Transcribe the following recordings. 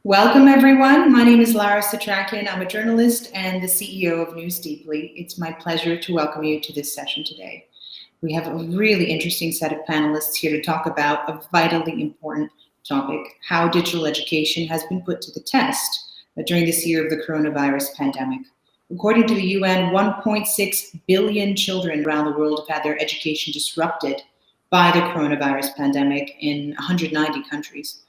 Welcome, everyone. My name is Lara Satrakian. I'm a journalist and the CEO of News Deeply. It's my pleasure to welcome you to this session today. We have a really interesting set of panelists here to talk about a vitally important topic, how digital education has been put to the test during this year of the coronavirus pandemic. According to the UN, 1.6 billion children around the world have had their education disrupted by the coronavirus pandemic in 190 countries.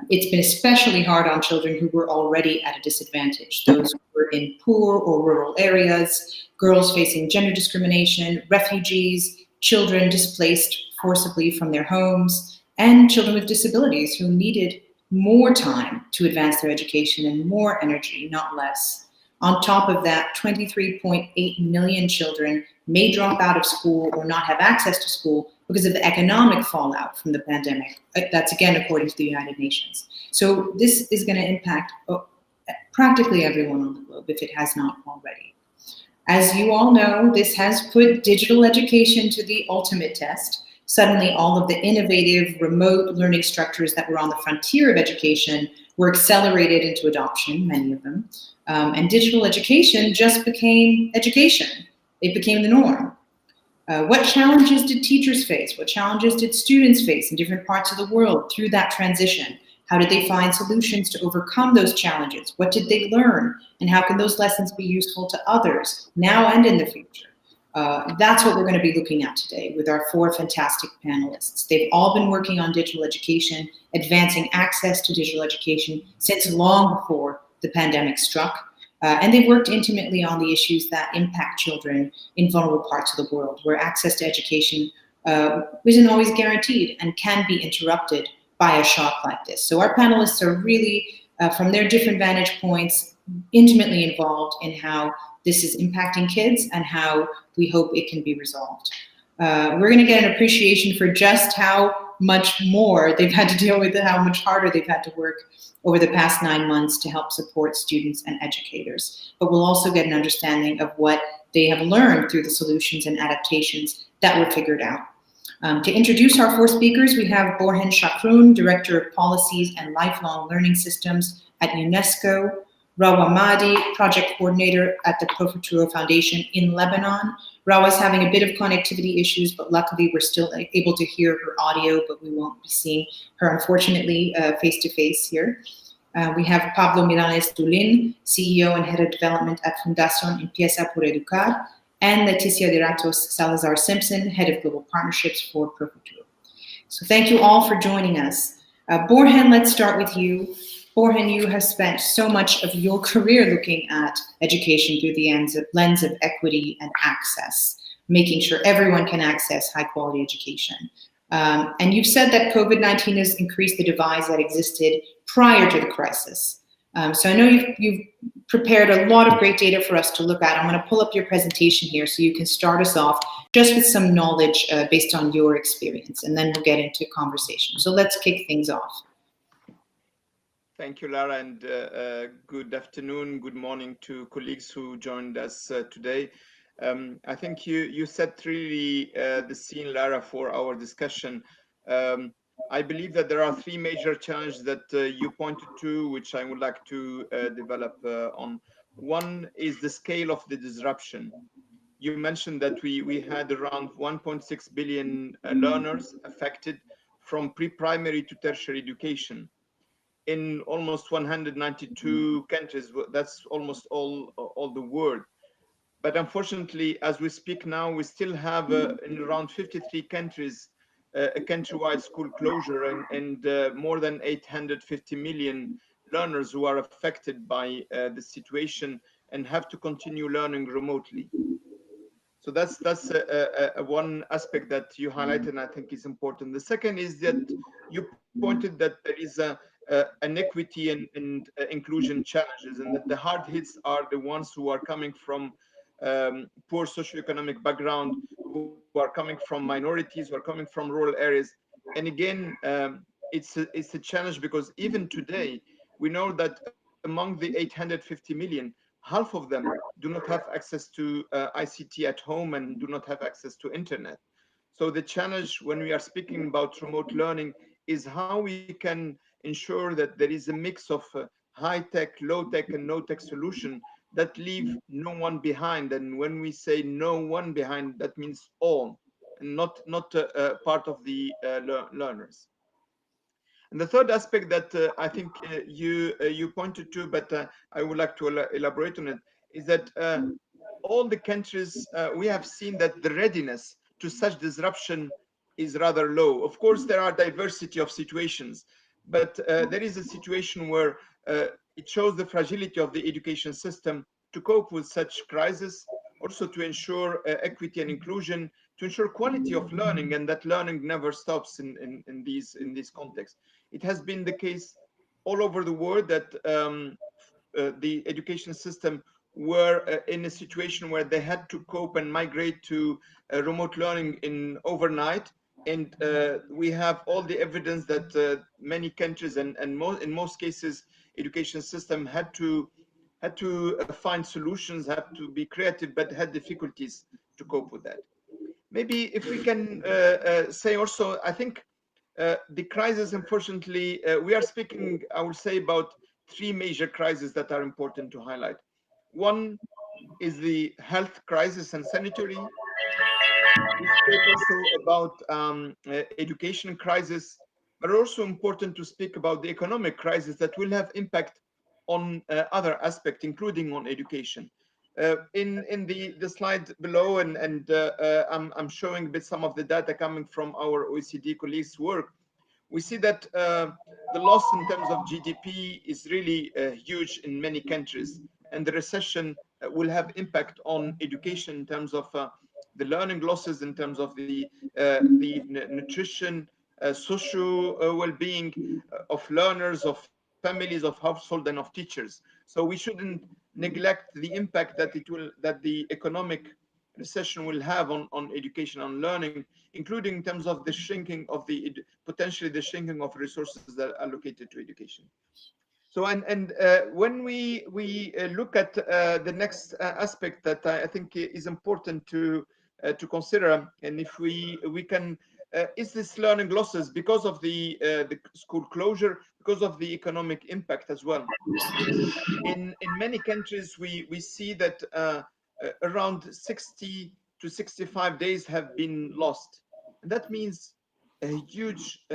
It's been especially hard on children who were already at a disadvantage, those who were in poor or rural areas, girls facing gender discrimination, refugees, children displaced forcibly from their homes, and children with disabilities who needed more time to advance their education and more energy, not less. On top of that, 23.8 million children may drop out of school or not have access to school because of the economic fallout from the pandemic. That's again according to the United Nations. So this is going to impact practically everyone on the globe if it has not already. As you all know, this has put digital education to the ultimate test. Suddenly, all of the innovative remote learning structures that were on the frontier of education were accelerated into adoption, many of them. And digital education just became education. It became the norm. What challenges did teachers face? What challenges did students face in different parts of the world through that transition? How did they find solutions to overcome those challenges? What did they learn? And how can those lessons be useful to others now and in the future? That's what we're going to be looking at today with our four fantastic panelists. They've all been working on digital education, advancing access to digital education since long before the pandemic struck. And they've worked intimately on the issues that impact children in vulnerable parts of the world, where access to education isn't always guaranteed and can be interrupted by a shock like this. So our panelists are really, from their different vantage points, intimately involved in how this is impacting kids and how we hope it can be resolved. We're going to get an appreciation for just how much more they've had to deal with and how much harder they've had to work over the past 9 months to help support students and educators. But we'll also get an understanding of what they have learned through the solutions and adaptations that were figured out. To introduce our four speakers, we have Borhen Shakroun, Director of Policies and Lifelong Learning Systems at UNESCO, Rawa Mahdi, Project Coordinator at the Profuturo Foundation in Lebanon. Rawa's having a bit of connectivity issues, but luckily we're still able to hear her audio, but we won't be seeing her, unfortunately, face-to-face here. We have Pablo Milanes Dulin, CEO and Head of Development at Fundación Empieza por Educar, and Leticia de Ratos Salazar Simpson, Head of Global Partnerships for Profuturo. So thank you all for joining us. Borhen, let's start with you. Borhen, you have spent so much of your career looking at education through the lens of equity and access, making sure everyone can access high-quality education. And you've said that COVID-19 has increased the divides that existed prior to the crisis. So I know you've prepared a lot of great data for us to look at. I'm going to pull up your presentation here so you can start us off just with some knowledge based on your experience, and then we'll get into conversation. So let's kick things off. Thank you, Lara, and good afternoon, good morning to colleagues who joined us today. I think you set really the scene, Lara, for our discussion. I believe that there are three major challenges that you pointed to, which I would like to develop on. One is the scale of the disruption. You mentioned that we had around 1.6 billion learners affected from pre-primary to tertiary education in almost 192 countries. That's almost all the world. But unfortunately, as we speak now, we still have in around 53 countries a countrywide school closure and more than 850 million learners who are affected by the situation and have to continue learning remotely. So that's one aspect that you highlighted and I think is important. The second is that you pointed that there is an equity and inclusion challenges, and that the hard hits are the ones who are coming from poor socioeconomic background, who are coming from minorities, who are coming from rural areas. And again, it's a challenge because even today, we know that among the 850 million, half of them do not have access to ICT at home and do not have access to internet. So the challenge when we are speaking about remote learning is how we can ensure that there is a mix of high-tech, low-tech, and no-tech solution that leave no one behind. And when we say no one behind, that means all, and not part of the learners. And the third aspect that I think you pointed to, but I would like to elaborate on it, is that all the countries, we have seen that the readiness to such disruption is rather low. Of course, there are diversity of situations, but there is a situation where it shows the fragility of the education system to cope with such crisis, also to ensure equity and inclusion, to ensure quality of learning, and that learning never stops in these contexts. It has been the case all over the world that the education system were in a situation where they had to cope and migrate to remote learning in overnight. And we have all the evidence that many countries and in most cases, education system had to find solutions, had to be creative, but had difficulties to cope with that. Maybe if we can say also, I think the crisis, unfortunately, we are speaking, I would say, about three major crises that are important to highlight. One is the health crisis and sanitary. We spoke also about education crisis, but also important to speak about the economic crisis that will have impact on other aspects, including on education. In the slide below, and I'm showing a bit some of the data coming from our OECD colleagues' work. We see that the loss in terms of GDP is really huge in many countries, and the recession will have impact on education in terms of the learning losses, in terms of the nutrition, social well-being of learners, of families, of household, and of teachers. So we shouldn't neglect the impact that the economic recession will have on education and learning, including in terms of the shrinking of potentially the shrinking of resources that are allocated to education. So and when we look at the next aspect that I think is important to consider, and if we can, is this learning losses because of the school closure, because of the economic impact as well? In many countries, we see that around 60 to 65 days have been lost. And that means a huge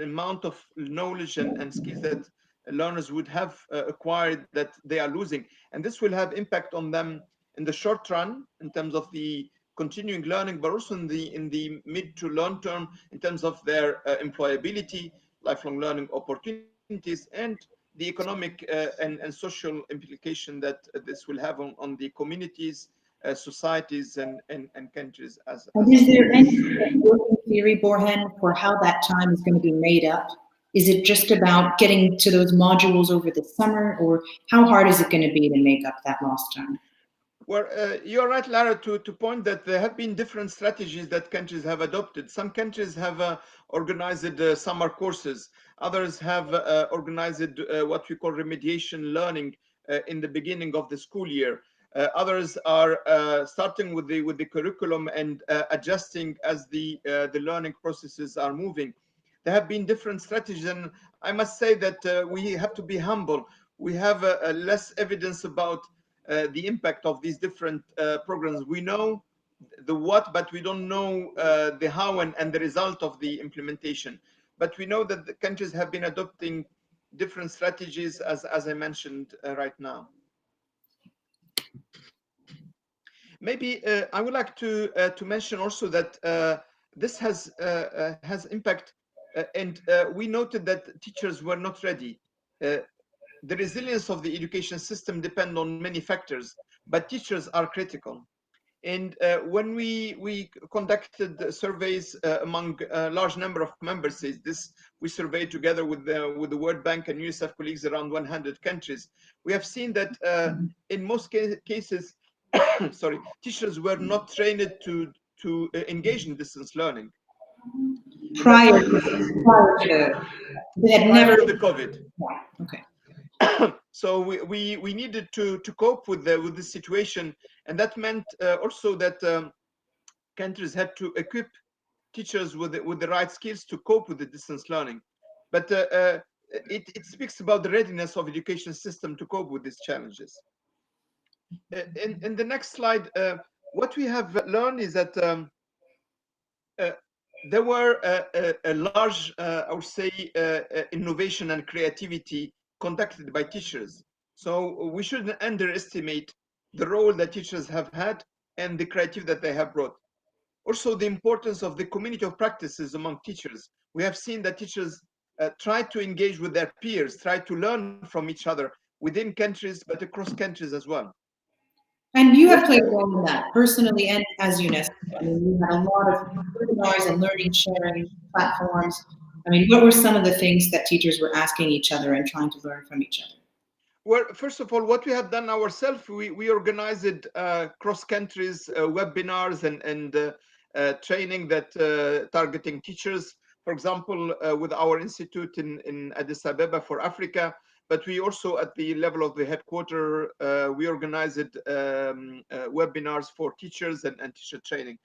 amount of knowledge and skills that learners would have acquired that they are losing. And this will have impact on them in the short run in terms of the continuing learning, but also in the mid to long term in terms of their employability, lifelong learning opportunities, and the economic and social implication that this will have on the communities, societies, and countries And as a is whole. there any working theory, Borhan, for how that time is going to be made up? Is it just about getting to those modules over the summer, or how hard is it going to be to make up that lost time? Well, you're right, Lara, to point that there have been different strategies that countries have adopted. Some countries have organized summer courses. Others have organized what we call remediation learning in the beginning of the school year. Others are starting with the curriculum and adjusting as the learning processes are moving. There have been different strategies, and I must say that we have to be humble. We have less evidence about the impact of these different programs. We know the what, but we don't know the how and the result of the implementation. But we know that the countries have been adopting different strategies, as I mentioned right now. Maybe I would like to mention also that this has impact, and we noted that teachers were not ready. The resilience of the education system depends on many factors, but teachers are critical. And when we conducted surveys among a large number of member states, we surveyed together with the World Bank and UNICEF colleagues around 100 countries. We have seen that in most cases, sorry, teachers were not trained to engage in distance learning. Prior to they had Prior never. to the COVID. Yeah, okay. So we needed to cope with the situation, and that meant also that countries had to equip teachers with the right skills to cope with the distance learning. But it speaks about the readiness of education system to cope with these challenges. In the next slide, what we have learned is that uh, there were a large, I would say, innovation and creativity conducted by teachers. So we shouldn't underestimate the role that teachers have had and the creativity that they have brought. Also, the importance of the community of practices among teachers. We have seen that teachers try to engage with their peers, try to learn from each other within countries, but across countries as well. And you What have played a role in that personally and as UNESCO. I mean, you had a lot of webinars and learning sharing platforms. I mean, what were some of the things that teachers were asking each other and trying to learn from each other? Well, first of all, what we have done ourselves, we organized cross countries webinars and training that targeting teachers. For example, with our institute in Addis Ababa for Africa, but we also at the level of the headquarter, we organized webinars for teachers and teacher training.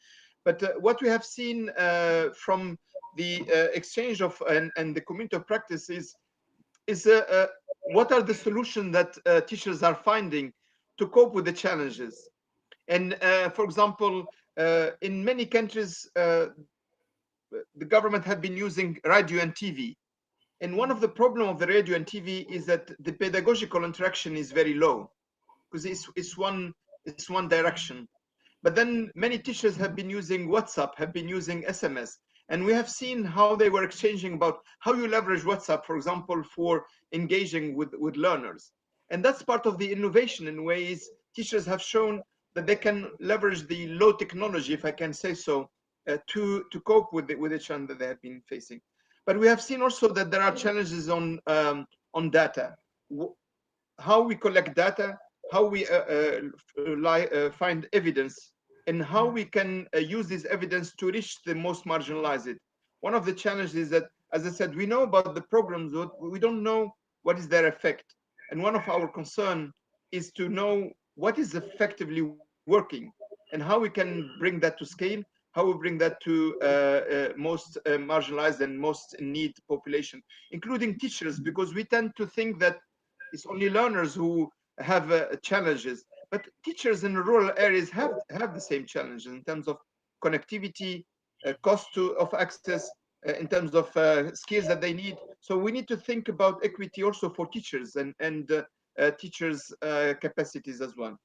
But what we have seen from the exchange of and the community of practice is what are the solutions that teachers are finding to cope with the challenges. And for example, in many countries, the government have been using radio and TV. And one of the problem of the radio and TV is that the pedagogical interaction is very low because it's one direction. But then many teachers have been using WhatsApp, have been using SMS, and we have seen how they were exchanging about how you leverage WhatsApp, for example, for engaging with learners. And that's part of the innovation in ways teachers have shown that they can leverage the low technology, if I can say so, to cope with the challenge that they have been facing. But we have seen also that there are challenges on data, how we collect data, how we find evidence, and how we can use this evidence to reach the most marginalized. One of the challenges is that, as I said, we know about the programs, but we don't know what is their effect. And one of our concern is to know what is effectively working and how we can bring that to scale, how we bring that to most marginalized and most in need population, including teachers, because we tend to think that it's only learners who have challenges, but teachers in rural areas have the same challenges in terms of connectivity, of access, in terms of skills that they need. So we need to think about equity also for teachers and teachers' capacities as well.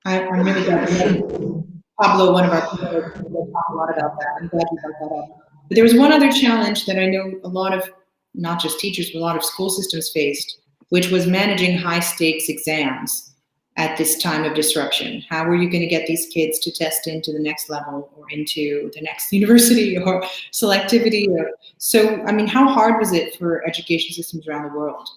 I'm really glad you mentioned Pablo, one of our panelists, will talk a lot about that. I'm glad you brought that up. But there was one other challenge that I know a lot of, not just teachers, but a lot of school systems faced, which was managing high stakes exams at this time of disruption. How were you going to get these kids to test into the next level or into the next university or selectivity? So, I mean, how hard was it for education systems around the world?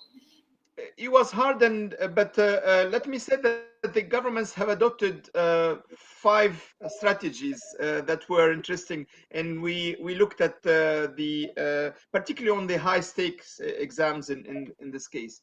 It was hard, and let me say that the governments have adopted 5 strategies that were interesting, and we looked at the particularly on the high stakes exams in this case.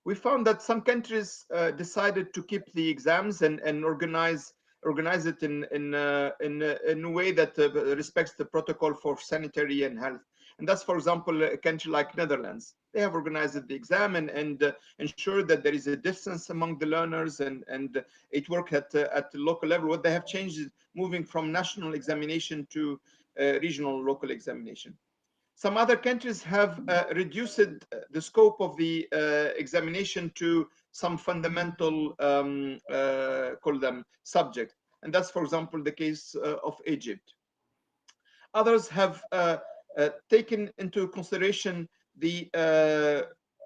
We found that some countries decided to keep the exams and organize it in a way that respects the protocol for sanitary and health. And that's, for example, a country like Netherlands. They have organized the exam and ensured that there is a distance among the learners and it worked at the local level. What they have changed is moving from national examination to regional local examination. Some other countries have reduced the scope of the examination to some fundamental, call them subject. And that's, for example, the case of Egypt. Others have taken into consideration the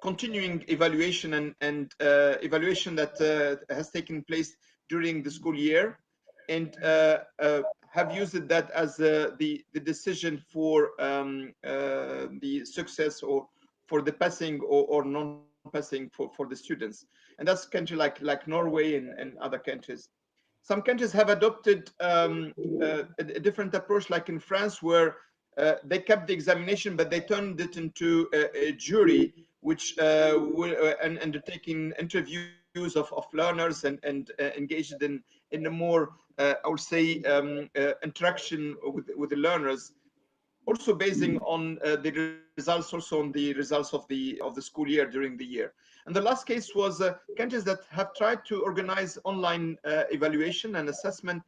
continuing evaluation and evaluation that has taken place during the school year and have used that as the decision for the success or for the passing or non-passing for the students. And that's country like Norway and other countries. Some countries have adopted a different approach, like in France, where they kept the examination, but they turned it into a jury, which will undertaking interviews of learners and engaged in a more, I would say, interaction with the learners. also basing on the results, also on the results of the school year during the year. And the last case was countries that have tried to organize online evaluation and assessment.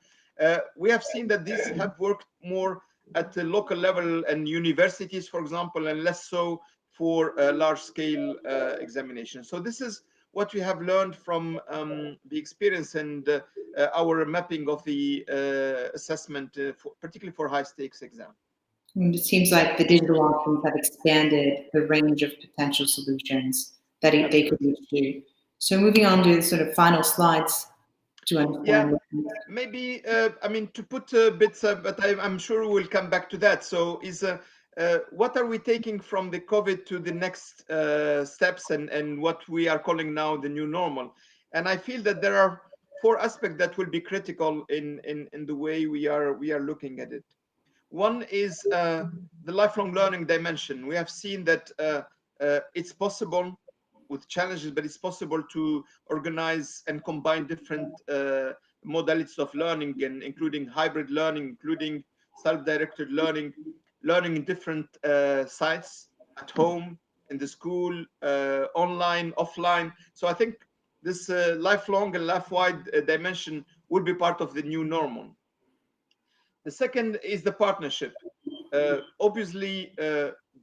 We have seen that these have worked more at the local level and universities, for example, and less so for large-scale examination. So this is what we have learned from the experience and our mapping of the assessment, particularly for high-stakes exam. And it seems like the digital options have expanded the range of potential solutions that they could use to. So moving on to the sort of final slides to understand. Yeah, maybe, I mean, to put bits, but I'm sure we'll come back to that. So what are we taking from the COVID to the next steps and what we are calling now the new normal? And I feel that there are 4 aspects that will be critical in the way we are looking at it. One is the lifelong learning dimension. We have seen that it's possible with challenges, but it's possible to organize and combine different modalities of learning, and including hybrid learning, including self-directed learning, learning in different sites, at home, in the school, online, offline. So I think this lifelong and life-wide dimension will be part of the new normal. The second is the partnership. Obviously,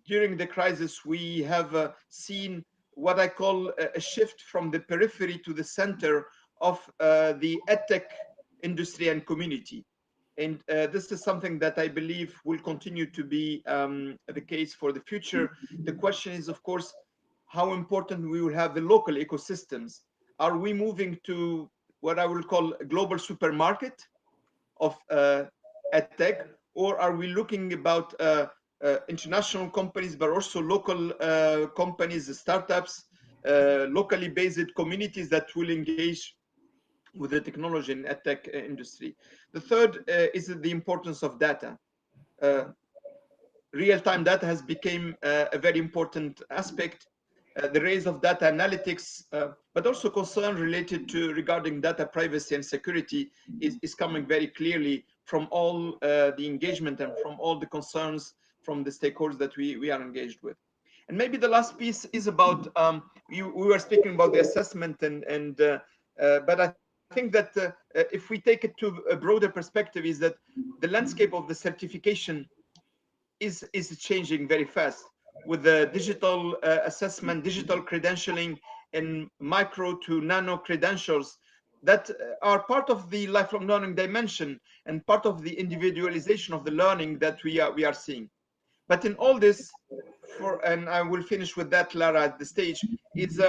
during the crisis, we have seen what I call a shift from the periphery to the center of the edtech industry and community. And this is something that I believe will continue to be the case for the future. The question is, of course, how important we will have the local ecosystems. Are we moving to what I will call a global supermarket of edtech, or are we looking about international companies, but also local companies, startups, locally based communities that will engage with the technology and edtech industry? The third is the importance of data. Real-time data has become a very important aspect. The rise of data analytics, but also concern related to regarding data privacy and security is coming very clearly from all the engagement and from all the concerns from the stakeholders that we are engaged with. And maybe the last piece is about, we were speaking about the assessment, but I think that if we take it to a broader perspective, is that the landscape of the certification is changing very fast with the digital assessment, digital credentialing, and micro to nano credentials that are part of the lifelong learning dimension and part of the individualization of the learning that we are seeing. But in all this, and I will finish with that, Lara, at the stage, is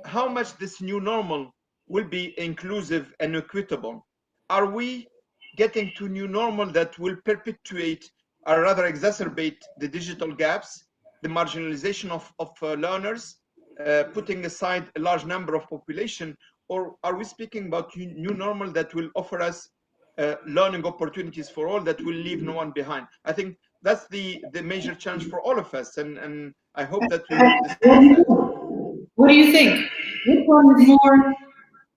how much this new normal will be inclusive and equitable. Are we getting to new normal that will perpetuate or rather exacerbate the digital gaps, the marginalization of learners, putting aside a large number of population, or are we speaking about new normal that will offer us learning opportunities for all that will leave no one behind? I think that's the major challenge for all of us, and I hope that we will discuss that. What do you think? Which one is more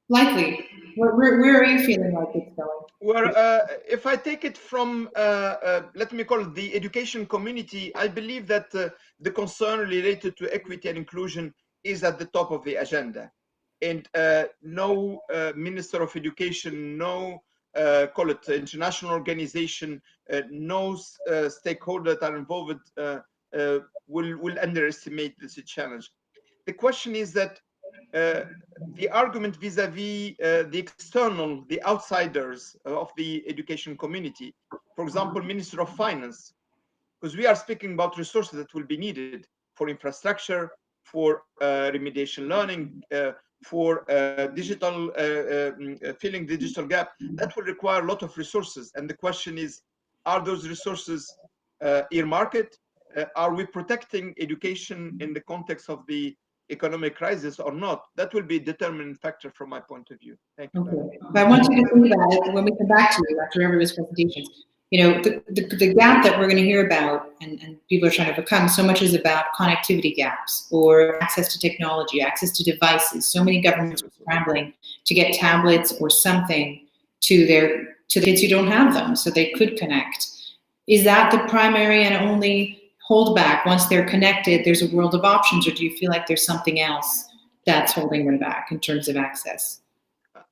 likely? Where are you feeling like it's going? Well, if I take it from, let me call it the education community, I believe that the concern related to equity and inclusion is at the top of the agenda. And no Minister of Education, no call it international organization, no stakeholder that are involved will underestimate this challenge. The question is that the argument vis-a-vis the external, the outsiders of the education community, for example, Minister of Finance, because we are speaking about resources that will be needed for infrastructure, for remediation learning, for digital, filling the digital gap, that will require a lot of resources. And the question is, are those resources earmarked? Are we protecting education in the context of the economic crisis or not? That will be a determining factor from my point of view. Thank you. Okay. But I want you to think about it when we come back to you after everybody's presentations. You know, the gap that we're going to hear about and people are trying to overcome, so much is about connectivity gaps or access to technology, access to devices. So many governments are scrambling to get tablets or something to the kids who don't have them so they could connect. Is that the primary and only holdback? Once they're connected, there's a world of options, or do you feel like there's something else that's holding them back in terms of access?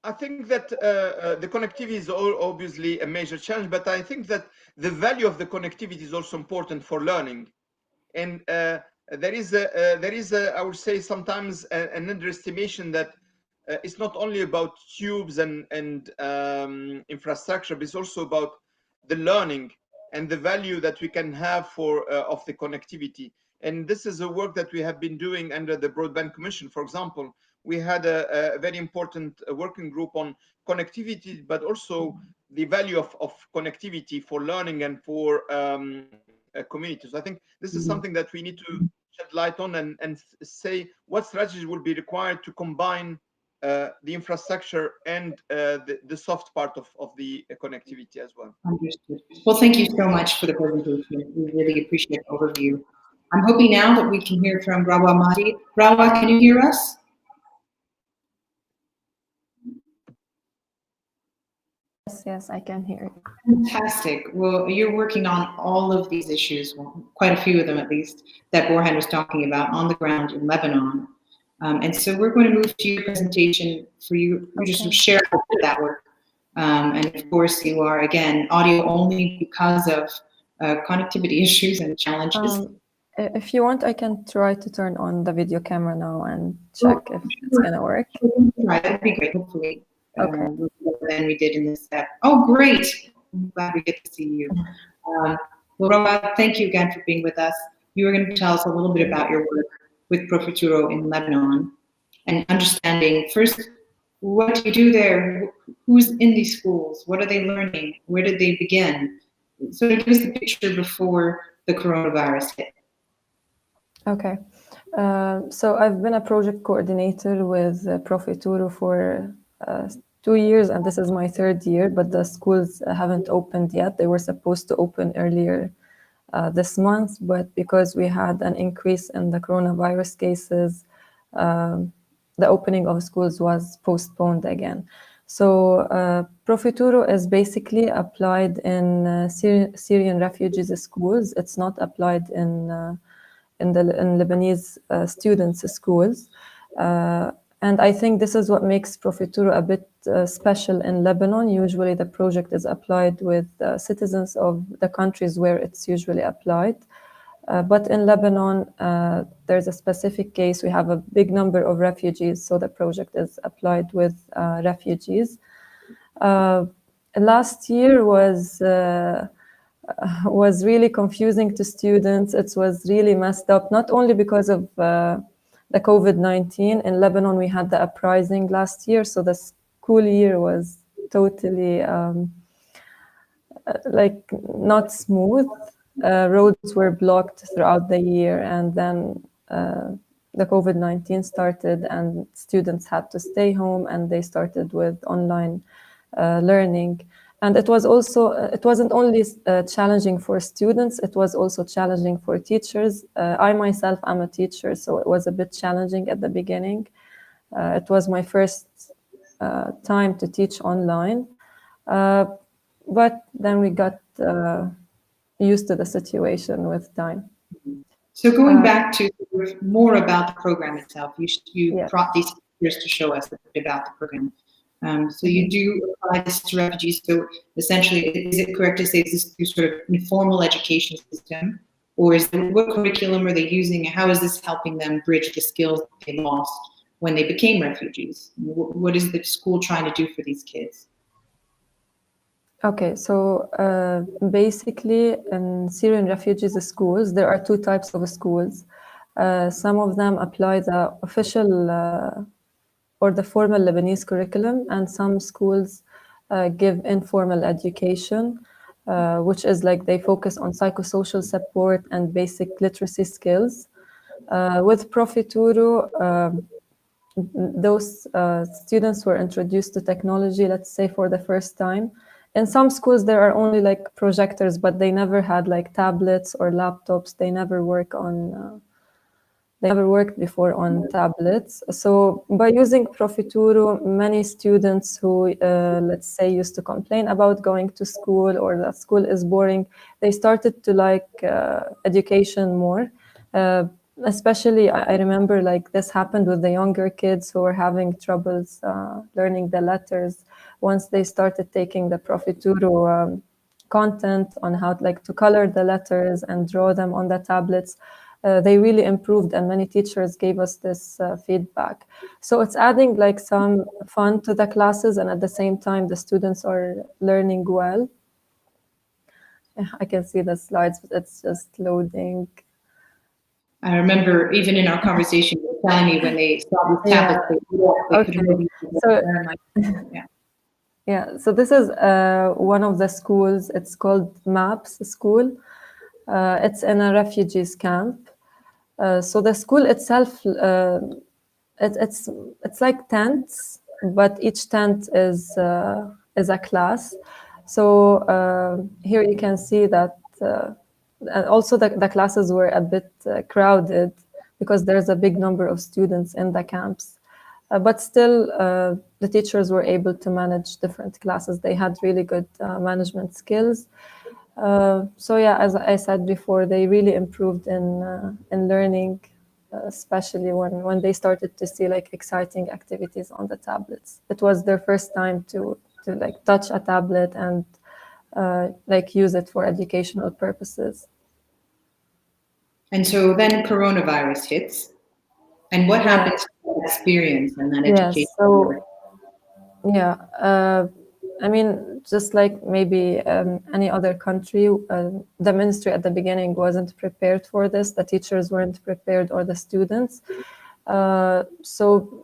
I think that the connectivity is obviously a major challenge, but I think that the value of the connectivity is also important for learning. And there is I would say sometimes an underestimation that it's not only about tubes and infrastructure, but it's also about the learning and the value that we can have for of the connectivity. And this is a work that we have been doing under the Broadband Commission. For example, we had a very important working group on connectivity, but also the value of connectivity for learning and for communities. I think this is something that we need to shed light on and say what strategies will be required to combine the infrastructure and the soft part of the connectivity as well. Understood. Well, thank you so much for the presentation. We really appreciate the overview. I'm hoping now that we can hear from Rawa Mahdi. Rawa, can you hear us? Yes, I can hear you. Fantastic. Well, you're working on all of these issues, well, quite a few of them at least, that Borhan was talking about on the ground in Lebanon. And so we're going to move to your presentation for you to just share a bit of that work. And of course, you are, again, audio only because of connectivity issues and challenges. If you want, I can try to turn on the video camera now and check if it's going to work. Right, that'd be great, hopefully. Okay. Than we did in this step. Oh, great. I'm glad we get to see you. Well, Roba, thank you again for being with us. You were going to tell us a little bit about your work with Pro Futuro in Lebanon and understanding first, what do you do there? Who's in these schools? What are they learning? Where did they begin? So give us the picture before the coronavirus hit. Okay. So I've been a project coordinator with Pro Futuro for 2 years, and this is my 3rd year, but the schools haven't opened yet. They were supposed to open earlier this month, but because we had an increase in the coronavirus cases, the opening of schools was postponed again. So Pro Futuro is basically applied in Syrian refugees schools. It's not applied in Lebanese students' schools. And I think this is what makes Pro Futuro a bit special in Lebanon. Usually the project is applied with citizens of the countries where it's usually applied. But in Lebanon, there's a specific case. We have a big number of refugees, so the project is applied with refugees. Last year was really confusing to students. It was really messed up, not only because of the COVID-19. In Lebanon, we had the uprising last year, so the school year was totally like not smooth. Roads were blocked throughout the year, and then the COVID-19 started and students had to stay home, and they started with online learning. And it wasn't only challenging for students, it was also challenging for teachers. I myself am a teacher, so it was a bit challenging at the beginning. It was my first time to teach online, but then we got used to the situation with time. So going back to more about the program itself, you brought these pictures to show us a bit about the program. So you do apply this to refugees. So essentially, is it correct to say this is through sort of informal education system, or what curriculum are they using? How is this helping them bridge the skills they lost when they became refugees? What is the school trying to do for these kids? Okay, so basically in Syrian refugees schools, there are 2 types of schools. Some of them apply the official or the formal Lebanese curriculum, and some schools give informal education, which is like they focus on psychosocial support and basic literacy skills. With Pro Futuro, those students were introduced to technology, let's say, for the first time. In some schools, there are only like projectors, but they never had like tablets or laptops. They never work on They never worked before on tablets. So by using Profituro, many students who, let's say, used to complain about going to school or that school is boring, they started to like education more. Especially, I remember like this happened with the younger kids who were having troubles learning the letters. Once they started taking the Profituro content on how like to color the letters and draw them on the tablets, they really improved, and many teachers gave us this feedback. So it's adding like some fun to the classes, and at the same time the students are learning well. I can see the slides, but it's just loading. I remember even in our conversation, you were telling me when they saw these tablets, they couldn't believe it. So, yeah, so this is one of the schools. It's called MAPS School. It's in a refugees camp. So the school itself, it's like tents, but each tent is a class. So here you can see that, and also the classes were a bit crowded because there's a big number of students in the camps. But still, the teachers were able to manage different classes. They had really good management skills. So yeah, as I said before, they really improved in learning, especially when they started to see like exciting activities on the tablets. It was their first time to like touch a tablet and like use it for educational purposes. And so then coronavirus hits. And what happens to that experience and that education? Yes, so yeah, I mean, just like maybe any other country, the ministry at the beginning wasn't prepared for this. The teachers weren't prepared, or the students. So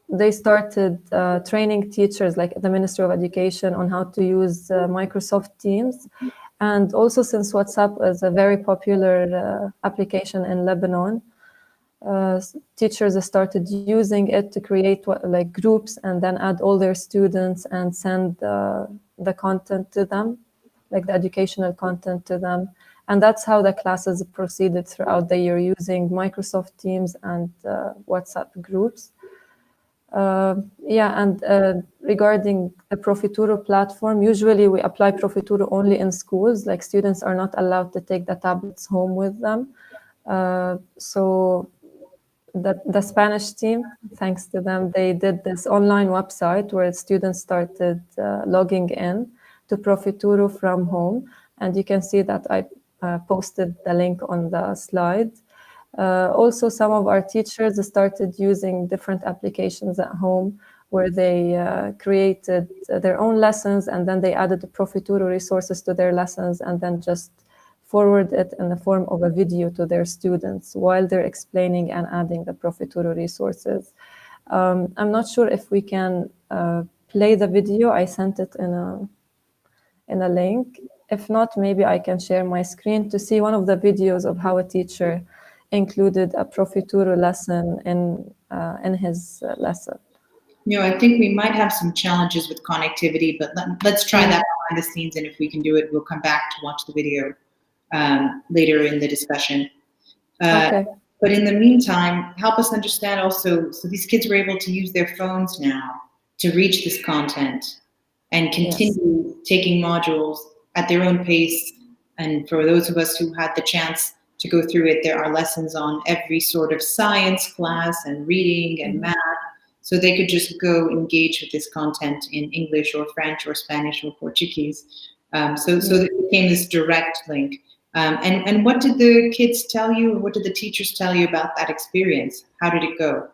they started training teachers, like the Ministry of Education, on how to use Microsoft Teams. And also, since WhatsApp is a very popular application in Lebanon, teachers started using it to create like groups and then add all their students and send the content to them, like the educational content to them. And that's how the classes proceeded throughout the year, using Microsoft Teams and WhatsApp groups. Yeah, and regarding the Profituro platform, usually we apply Profituro only in schools, like students are not allowed to take the tablets home with them. So the Spanish team, thanks to them, they did this online website where students started logging in to Profituro from home. And you can see that I posted the link on the slide. Also, some of our teachers started using different applications at home where they created their own lessons, and then they added the Profituro resources to their lessons and then just forward it in the form of a video to their students while they're explaining and adding the Profituro resources. I'm not sure if we can play the video. I sent it in a link. If not, maybe I can share my screen to see one of the videos of how a teacher included a Profituro lesson in his lesson. I think we might have some challenges with connectivity, but let's try that behind the scenes, and if we can do it, we'll come back to watch the video later in the discussion. Okay. But in the meantime, help us understand also, so these kids were able to use their phones now to reach this content and continue taking modules at their own pace. And for those of us who had the chance to go through it, there are lessons on every sort of science class and reading and math. So they could just go engage with this content in English or French or Spanish or Portuguese. So it became this direct link. And what did the kids tell you? What did the teachers tell you about that experience? How did it go?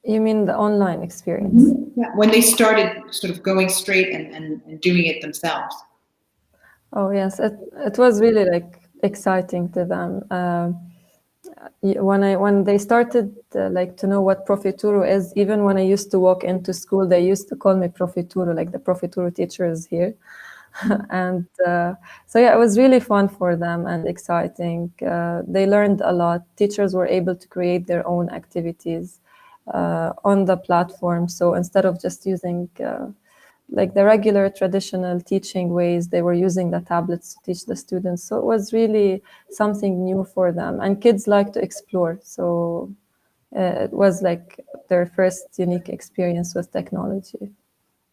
You mean the online experience? Yeah, when they started sort of going straight and doing it themselves. Oh yes, it was really like exciting to them. When they started like to know what Profituro is, even when I used to walk into school, they used to call me Profituro, like the Profituro teachers here. And so yeah, it was really fun for them and exciting. They learned a lot. Teachers were able to create their own activities on the platform. So instead of just using like the regular traditional teaching ways. They were using the tablets to teach the students. So it was really something new for them. And kids like to explore. So it was like their first unique experience with technology.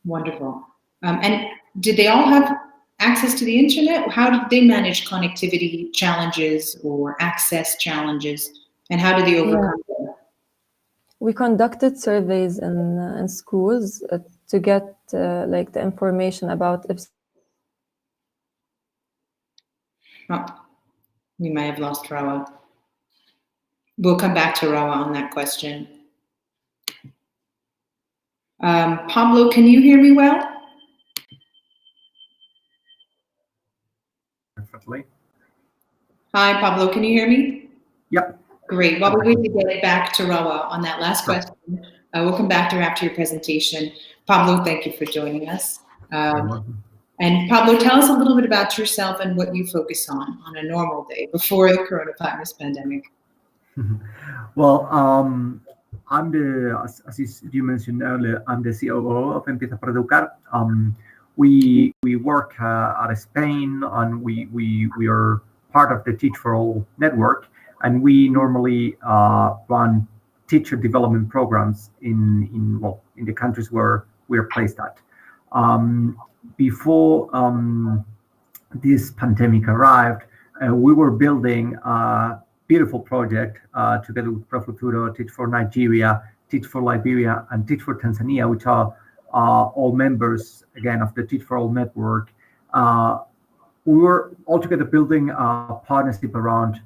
Wonderful. And did they all have access to the internet? How did they manage connectivity challenges or access challenges? And how did they overcome them? We conducted surveys in schools to get like the information about if. Oh, we might have lost Rawa. We'll come back to Rawa on that question. Pablo, can you hear me well? Perfectly. Hi, Pablo, can you hear me? Yep. Great. While we wait to get it back to Rawa on that last question, we'll come back to her after your presentation. Pablo, thank you for joining us. And Pablo, tell us a little bit about yourself and what you focus on a normal day before the coronavirus pandemic. Well, I'm as you mentioned earlier, I'm the COO of Empieza por Educar. We work out of Spain, and we are part of the Teach for All network, and we normally run teacher development programs in the countries where we are placed at. Before this pandemic arrived, we were building a beautiful project together with ProFuturo, Teach for Nigeria, Teach for Liberia, and Teach for Tanzania, which are all members, again, of the Teach for All network. We were all together building a partnership around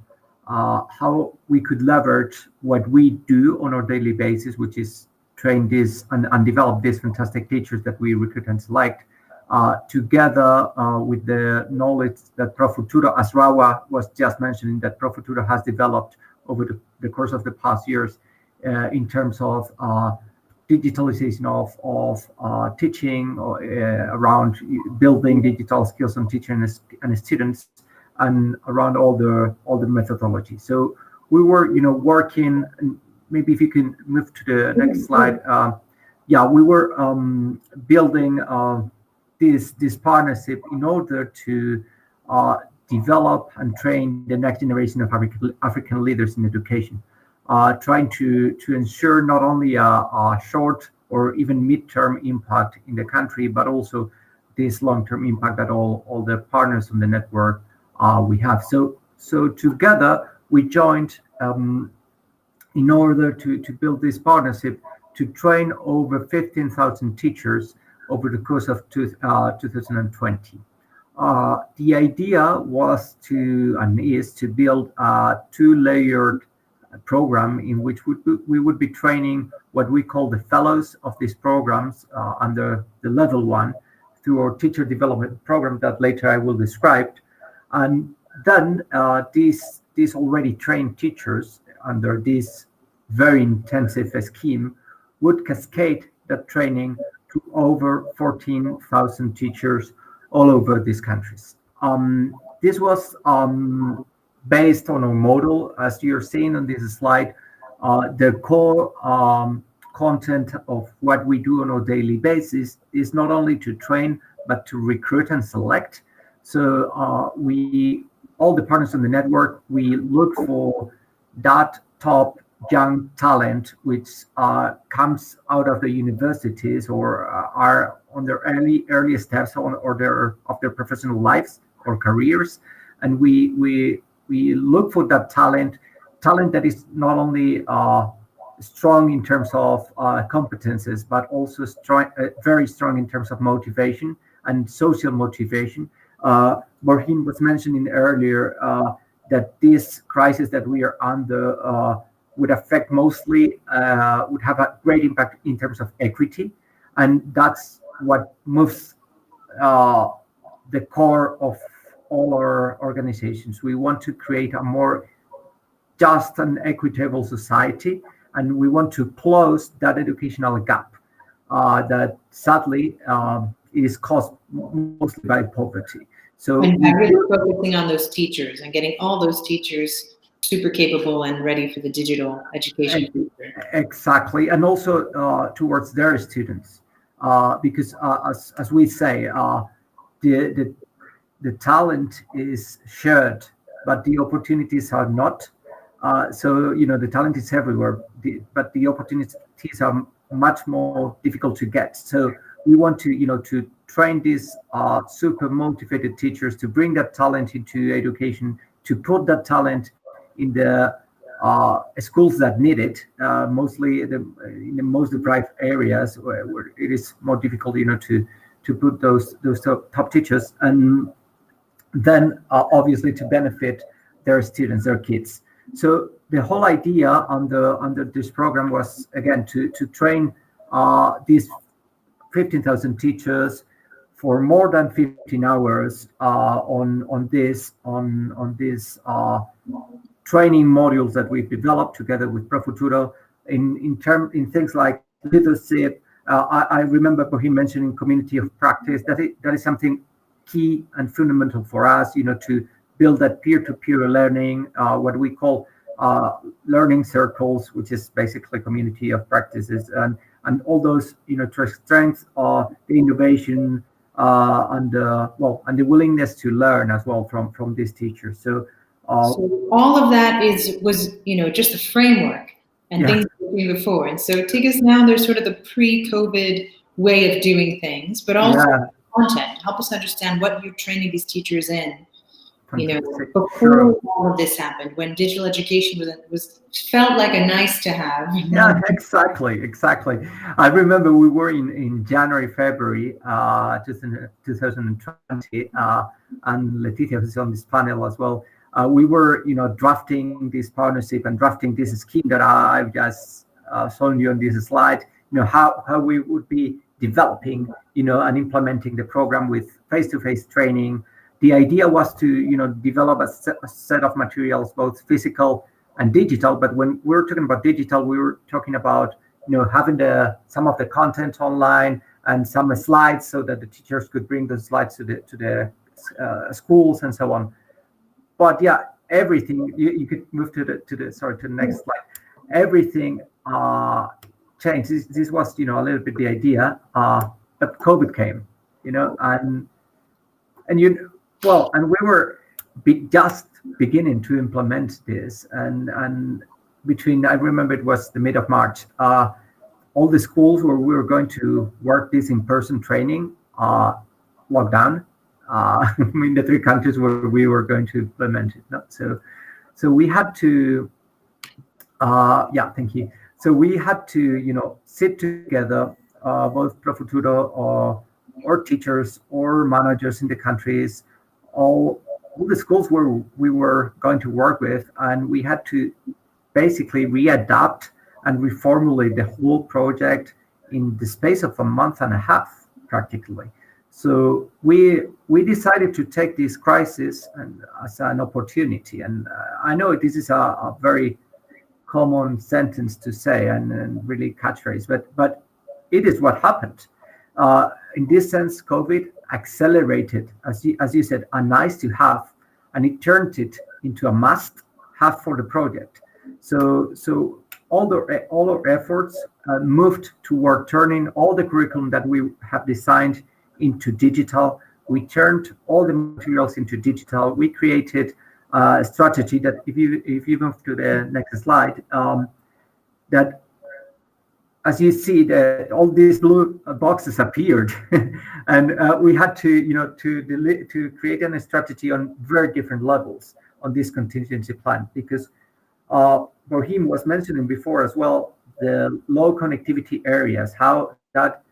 how we could leverage what we do on our daily basis, which is train this and develop these fantastic teachers that we recruit and select, together with the knowledge that ProFuturo, as Rawa was just mentioning, that ProFuturo has developed over the course of the past years in terms of digitalization of teaching, around building digital skills on teachers and students, and around all the methodology. So we were, working. Maybe if you can move to the next slide. We were building this partnership in order to develop and train the next generation of African leaders in education, trying to ensure not only a short or even midterm impact in the country, but also this long-term impact that all the partners on the network we have. So together we joined in order to build this partnership to train over 15,000 teachers over the course of 2020. The idea was and is to build a two-layered program in which we would be training what we call the fellows of these programs under the level 1 through our teacher development program that later I will describe. And then these already trained teachers under this very intensive scheme would cascade that training to over 14,000 teachers all over these countries. This was based on a model, as you're seeing on this slide. The core content of what we do on a daily basis is not only to train, but to recruit and select. So all the partners on the network, we look for that top young talent which comes out of the universities or are on their early steps of their professional lives or careers, and we look for that talent that is not only strong in terms of competences, but also very strong in terms of motivation and social motivation. Borhin was mentioning earlier that this crisis that we are under would affect mostly, would have a great impact in terms of equity. And that's what moves the core of all our organizations. We want to create a more just and equitable society, and we want to close that educational gap that sadly is caused mostly by poverty. So and really focusing on those teachers and getting all those teachers super capable and ready for the digital education future. Exactly, and also towards their students. because as we say, the talent is shared, but the opportunities are not. So the talent is everywhere, but the opportunities are much more difficult to get. So we want to train these super motivated teachers to bring that talent into education, to put that talent in the schools that need it, mostly in the most deprived areas where it is more difficult, to put those top teachers, and then obviously to benefit their students, their kids. So the whole idea under this program was, again, to train these 15,000 teachers for more than 15 hours on these training modules that we've developed together with Profuturo in things like leadership. I remember Bohim mentioning community of practice. That is something key and fundamental for us, to build that peer-to-peer learning, what we call learning circles, which is basically community of practices, and all those, to strength the innovation and the willingness to learn as well from these teachers. So all of that was just a framework and things we were doing before. And so take us now, there's sort of the pre-COVID way of doing things, but also content. Help us understand what you're training these teachers in. Before all of this happened, when digital education was felt like a nice to have. Yeah, exactly. I remember we were in January, February, 2020, and Leticia was on this panel as well. We were, drafting this partnership and drafting this scheme that I've just shown you on this slide. How we would be developing, and implementing the program with face-to-face training. The idea was to, develop a set of materials, both physical and digital. But when we were talking about digital, we were talking about, having some of the content online and some slides so that the teachers could bring those slides to the schools and so on. But yeah, everything you could move to the next slide. Everything changed. This was, a little bit the idea, but COVID came, and we were just beginning to implement this, and between, I remember it was the mid of March, all the schools where we were going to work this in-person training locked down. In the 3 countries where we were going to implement it. So we had to, thank you. So we had to, sit together, both Profuturo or teachers or managers in the countries, all the schools where we were going to work with, and we had to basically readapt and reformulate the whole project in the space of a month and a half, practically. So we decided to take this crisis as an opportunity, and I know this is a very common sentence to say and really catchphrase, but it is what happened. In this sense, COVID accelerated, as you said, a nice to have, and it turned it into a must have for the project. So all our efforts moved toward turning all the curriculum that we have designed into digital. We turned all the materials into digital. We created a strategy that, if you move to the next slide, that, as you see, all these blue boxes appeared, and we had to create a strategy on very different levels on this contingency plan, because Bohim was mentioning before as well, the low connectivity areas, how that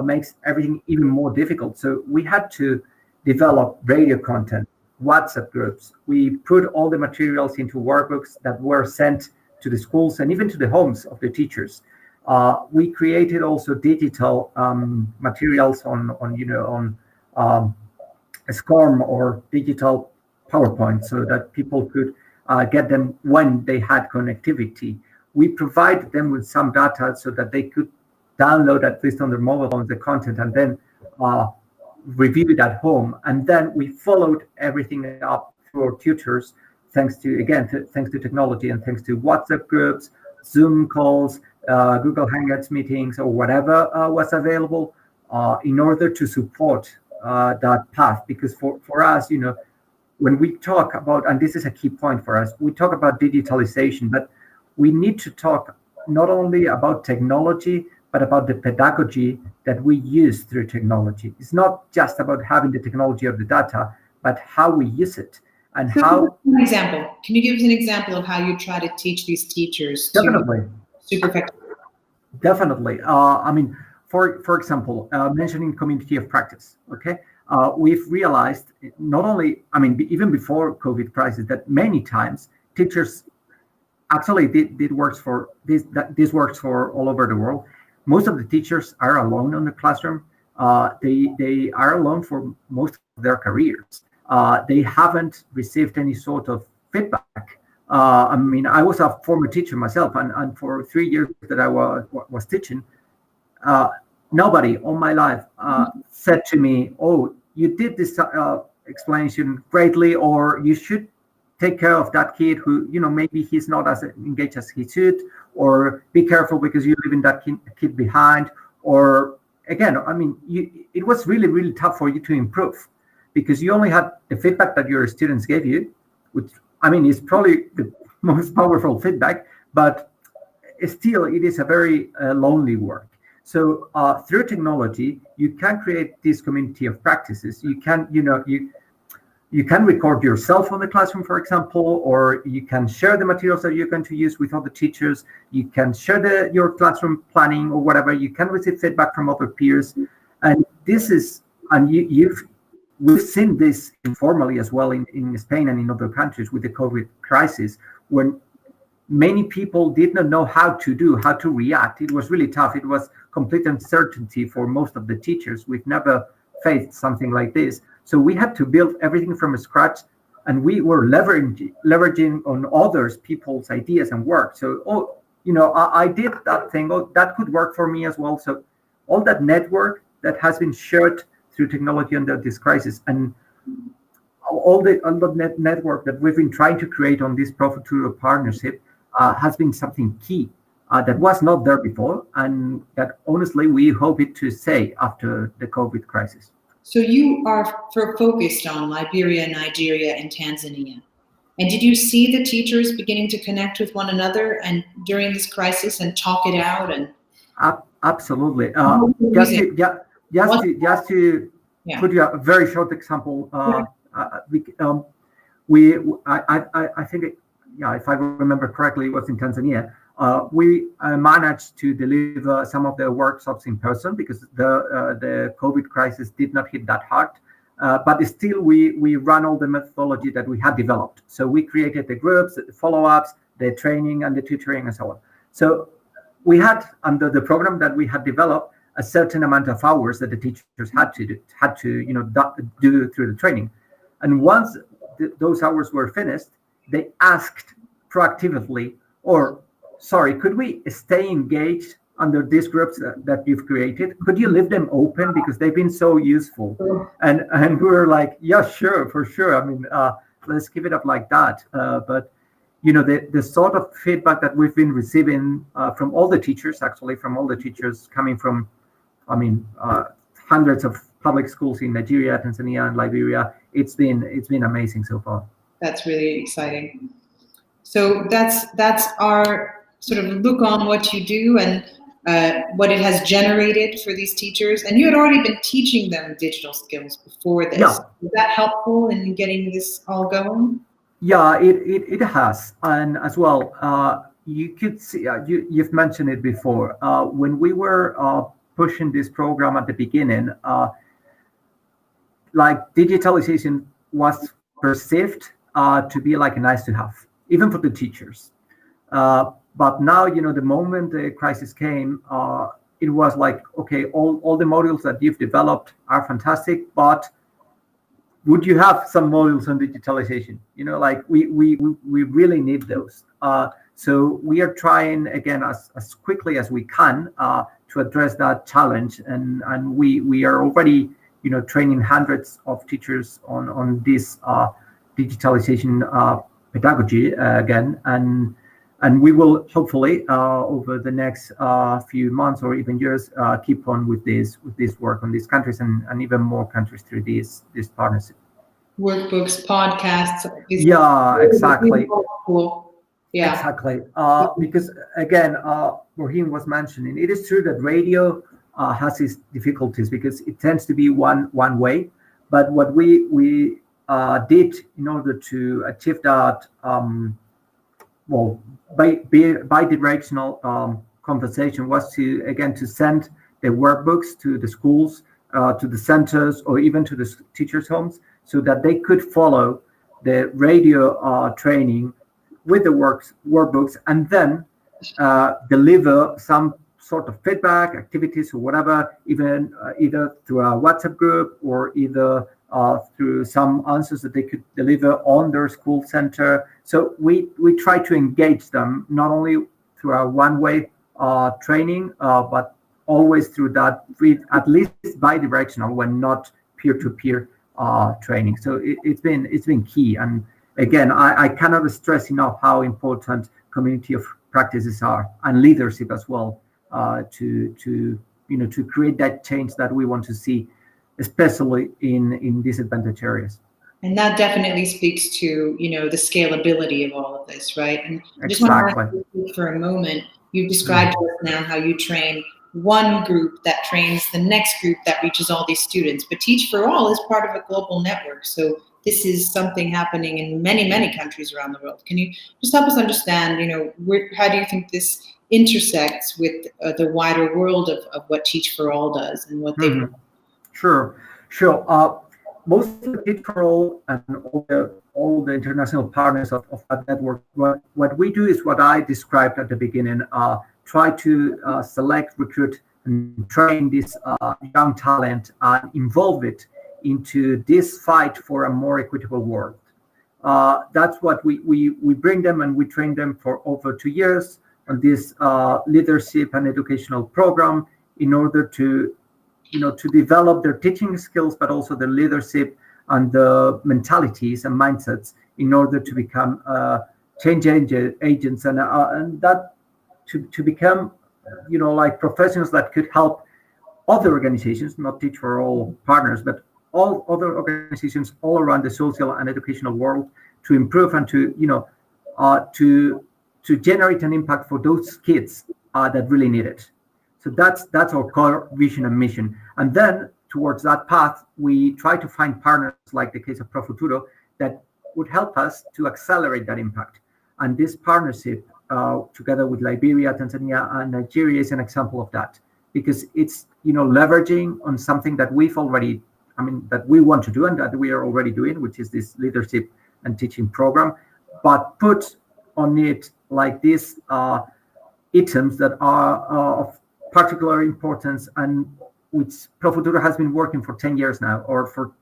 makes everything even more difficult. So we had to develop radio content, WhatsApp groups. We put all the materials into workbooks that were sent to the schools and even to the homes of the teachers. We created also digital materials on SCORM or digital PowerPoint, so that people could get them when they had connectivity. We provided them with some data so that they could download, at least on their mobile phones, the content, and then review it at home. And then we followed everything up through our tutors, thanks to technology and thanks to WhatsApp groups, Zoom calls, Google Hangouts meetings, or whatever was available in order to support that path. Because for us, when we talk about, and this is a key point for us, we talk about digitalization, but we need to talk not only about technology, but about the pedagogy that we use through technology. It's not just about having the technology or the data, but how we use it and how. An example. Can you give us an example of how you try to teach these teachers Definitely. super effective? Definitely. For example, mentioning community of practice. Okay, we've realized not only, even before COVID crisis, that many times teachers actually did works for this. This works for all over the world. Most of the teachers are alone in the classroom. They are alone for most of their careers. They haven't received any sort of feedback. I was a former teacher myself, and for 3 years that I was teaching, nobody all my life said to me, "Oh, you did this explanation greatly," or "You should take care of that kid who, maybe he's not as engaged as he should," or "Be careful because you're leaving that kid behind." Or again, it was really, really tough for you to improve because you only had the feedback that your students gave you, which is probably the most powerful feedback, but still it is a very lonely work. So through technology, you can create this community of practices. You can, you can record yourself on the classroom, for example, or you can share the materials that you're going to use with other teachers. You can share your classroom planning or whatever. You can receive feedback from other peers. And this is, and we've seen this informally as well in Spain and in other countries with the COVID crisis, when many people did not know how to react. It was really tough. It was complete uncertainty for most of the teachers. We've never faced something like this. So we had to build everything from scratch, and we were leveraging on others, people's ideas and work. So, I did that thing. Oh, that could work for me as well. So all that network that has been shared through technology under this crisis, and all the network that we've been trying to create on this Pro-Futuro partnership has been something key that was not there before, and that honestly we hope it to stay after the COVID crisis. So you are focused on Liberia, Nigeria, and Tanzania. And did you see the teachers beginning to connect with one another and during this crisis and talk it out? And absolutely. Just to put you a very short example, I think, if I remember correctly, it was in Tanzania. We managed to deliver some of the workshops in person because the COVID crisis did not hit that hard. But still, we ran all the methodology that we had developed. So we created the groups, the follow-ups, the training, and the tutoring, and so on. So we had, under the program that we had developed, a certain amount of hours that the teachers had to do through the training. And once those hours were finished, they asked proactively, could we stay engaged under these groups that you've created? Could you leave them open because they've been so useful? And we were like, yeah, sure, for sure. Let's keep it up like that. But the sort of feedback that we've been receiving from all the teachers, coming from, hundreds of public schools in Nigeria, Tanzania, and Liberia, it's been amazing so far. That's really exciting. So that's our sort of look on what you do and what it has generated for these teachers. And you had already been teaching them digital skills before this. Yeah. Was that helpful in getting this all going? Yeah, it has. And as well, you could see, you've mentioned it before, when we were pushing this program at the beginning, digitalization was perceived to be like a nice to have, even for the teachers. But now, the moment the crisis came, it was like, okay, all the modules that you've developed are fantastic, but would you have some modules on digitalization? We really need those. So we are trying again as quickly as we can to address that challenge, and we are already training hundreds of teachers on this digitalization pedagogy again, and And we will hopefully over the next few months or even years keep on with this work on these countries and even more countries through this partnership. Workbooks, podcasts. Yeah, exactly. Cool. Yeah. Exactly. Because again, Raheem was mentioning, it is true that radio has its difficulties because it tends to be one way. But what we did in order to achieve that, well, bi-directional conversation was to send the workbooks to the schools, to the centers, or even to the teachers' homes, so that they could follow the radio training with the workbooks, and then deliver some sort of feedback, activities, or whatever, even either through a WhatsApp group or either through some answers that they could deliver on their school center. So we try to engage them not only through a one-way training, but always through that, at least bi-directional when not peer-to-peer training. So it's been key. And again, I cannot stress enough how important community of practices are, and leadership as well, to create that change that we want to see, especially in disadvantaged areas. And that definitely speaks to, the scalability of all of this, right? And I just Exactly. want to ask you for a moment, you've described to us now how you train one group that trains the next group that reaches all these students, but Teach for All is part of a global network. So this is something happening in many, many countries around the world. Can you just help us understand, how do you think this intersects with the wider world of what Teach for All does and what they Sure. Most of the Teach for All and all the international partners of that network, what we do is what I described at the beginning, try to select, recruit, and train this young talent and involve it into this fight for a more equitable world. That's what we bring them, and we train them for over 2 years on this leadership and educational program in order to develop their teaching skills, but also the leadership and the mentalities and mindsets in order to become change agents and that to become, like professionals that could help other organizations, not Teach for All partners, but all other organizations all around the social and educational world to improve and to generate an impact for those kids that really need it. So that's our core vision and mission. And then towards that path, we try to find partners, like the case of Pro Futuro, that would help us to accelerate that impact. And this partnership, together with Liberia, Tanzania, and Nigeria, is an example of that, because it's leveraging on something that that we want to do and that we are already doing, which is this leadership and teaching program, but put on it like these items that are of particular importance, and which Pro Futuro has been working for 10 years now, or for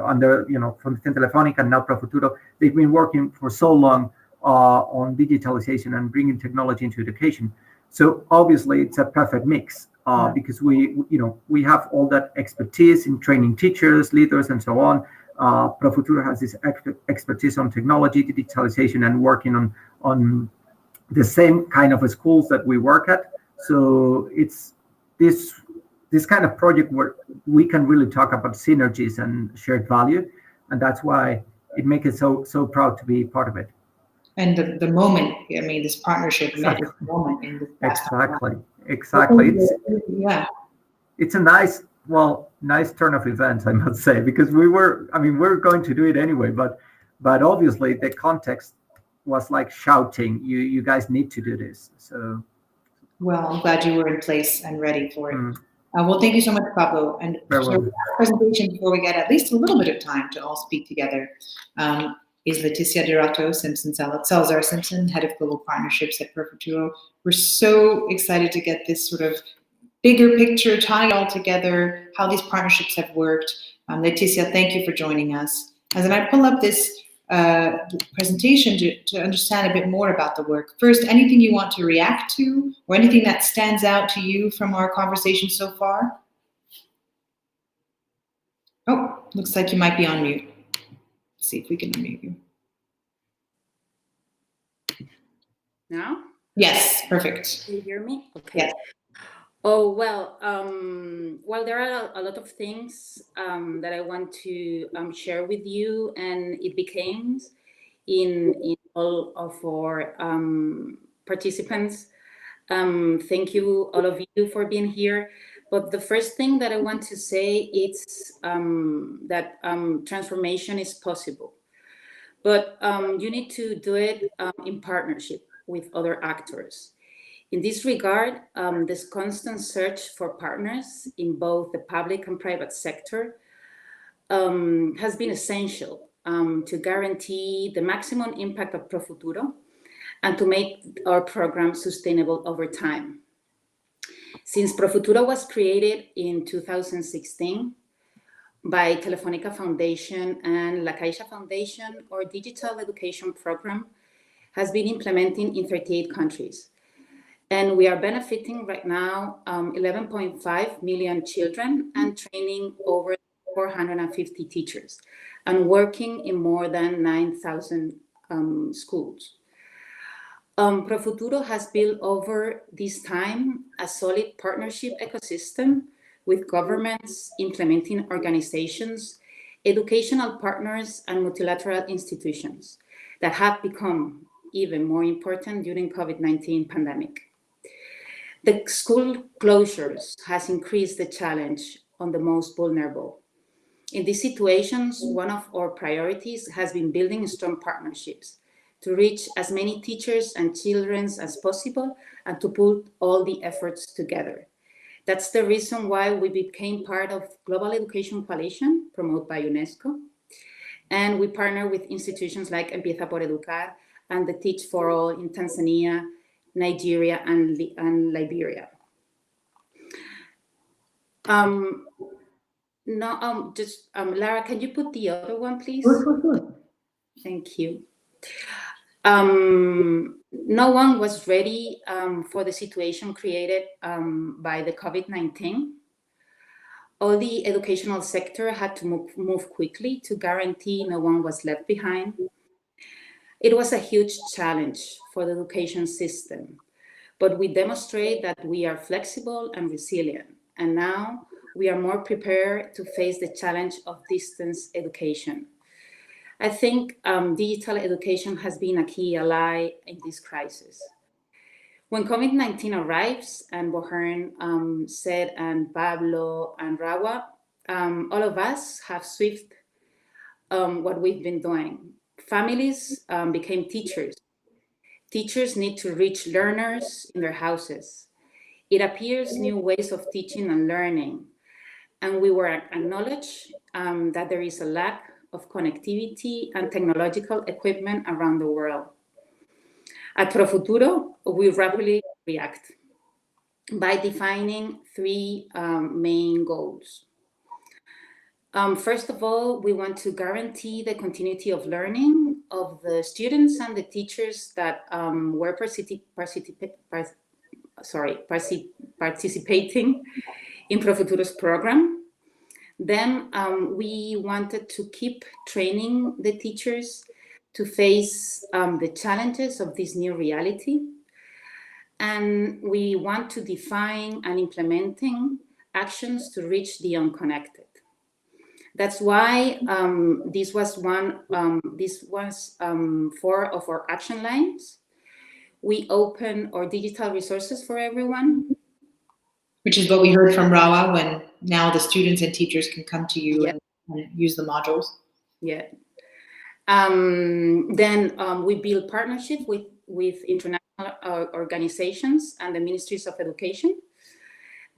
under from Telefonica and now Pro Futuro. They've been working for so long on digitalization and bringing technology into education. So obviously it's a perfect mix because we have all that expertise in training teachers, leaders, and so on. Pro Futuro has this expertise on technology, digitalization, and working on the same kind of schools that we work at. So it's this kind of project where we can really talk about synergies and shared value, and that's why it makes us so proud to be part of it. And the moment, this partnership met this moment in this past Exactly. It's a nice turn of events, I must say, because we're going to do it anyway, but obviously the context was like shouting, you guys need to do this. So well, I'm glad you were in place and ready for it. Well, thank you so much, Pablo. And so our presentation, before we get at least a little bit of time to all speak together, is Leticia Durato Salazar Simpson, Head of Global Partnerships at Pro Futuro. We're so excited to get this sort of bigger picture, tie it all together, how these partnerships have worked. Leticia, thank you for joining us. As I pull up this presentation to understand a bit more about the work. First, anything you want to react to or anything that stands out to you from our conversation so far? Oh, looks like you might be on mute. Let's see if we can unmute you. Now? Yes, perfect. Can you hear me? Okay. Yes. Oh, well, there are a lot of things that I want to share with you, and it became in all of our participants. Thank you, all of you, for being here. But the first thing that I want to say is that transformation is possible. But you need to do it in partnership with other actors. In this regard, this constant search for partners in both the public and private sector has been essential to guarantee the maximum impact of Profuturo and to make our program sustainable over time. Since Profuturo was created in 2016 by Telefónica Foundation and La Caixa Foundation, our digital education program has been implemented in 38 countries. And we are benefiting right now 11.5 million children and training over 450 teachers and working in more than 9,000 schools. Profuturo has built over this time a solid partnership ecosystem with governments, implementing organizations, educational partners, and multilateral institutions that have become even more important during COVID-19 pandemic. The school closures has increased the challenge on the most vulnerable. In these situations, one of our priorities has been building strong partnerships to reach as many teachers and children as possible and to put all the efforts together. That's the reason why we became part of Global Education Coalition, promoted by UNESCO. And we partner with institutions like Empieza por Educar and the Teach for All in Tanzania, Nigeria, and Liberia. Lara, can you put the other one, please? Sure. Thank you. No one was ready for the situation created by the COVID-19. All the educational sector had to move quickly to guarantee no one was left behind. It was a huge challenge for the education system, but we demonstrate that we are flexible and resilient, and now we are more prepared to face the challenge of distance education. I think digital education has been a key ally in this crisis. When COVID-19 arrives, and Bohern said, and Pablo and Rawa, all of us have swift what we've been doing. Families became teachers. Teachers need to reach learners in their houses. It appears new ways of teaching and learning. And we were acknowledged that there is a lack of connectivity and technological equipment around the world. At Profuturo, we rapidly react by defining three main goals. First of all, we want to guarantee the continuity of learning of the students and the teachers that were participating in Profuturo's program. Then we wanted to keep training the teachers to face the challenges of this new reality. And we want to define and implementing actions to reach the unconnected. That's why this was four of our action lines. We open our digital resources for everyone. Which is what we heard from Rawa, when now the students and teachers can come to you and use the modules. Yeah. Then we build partnership with international organizations and the ministries of education.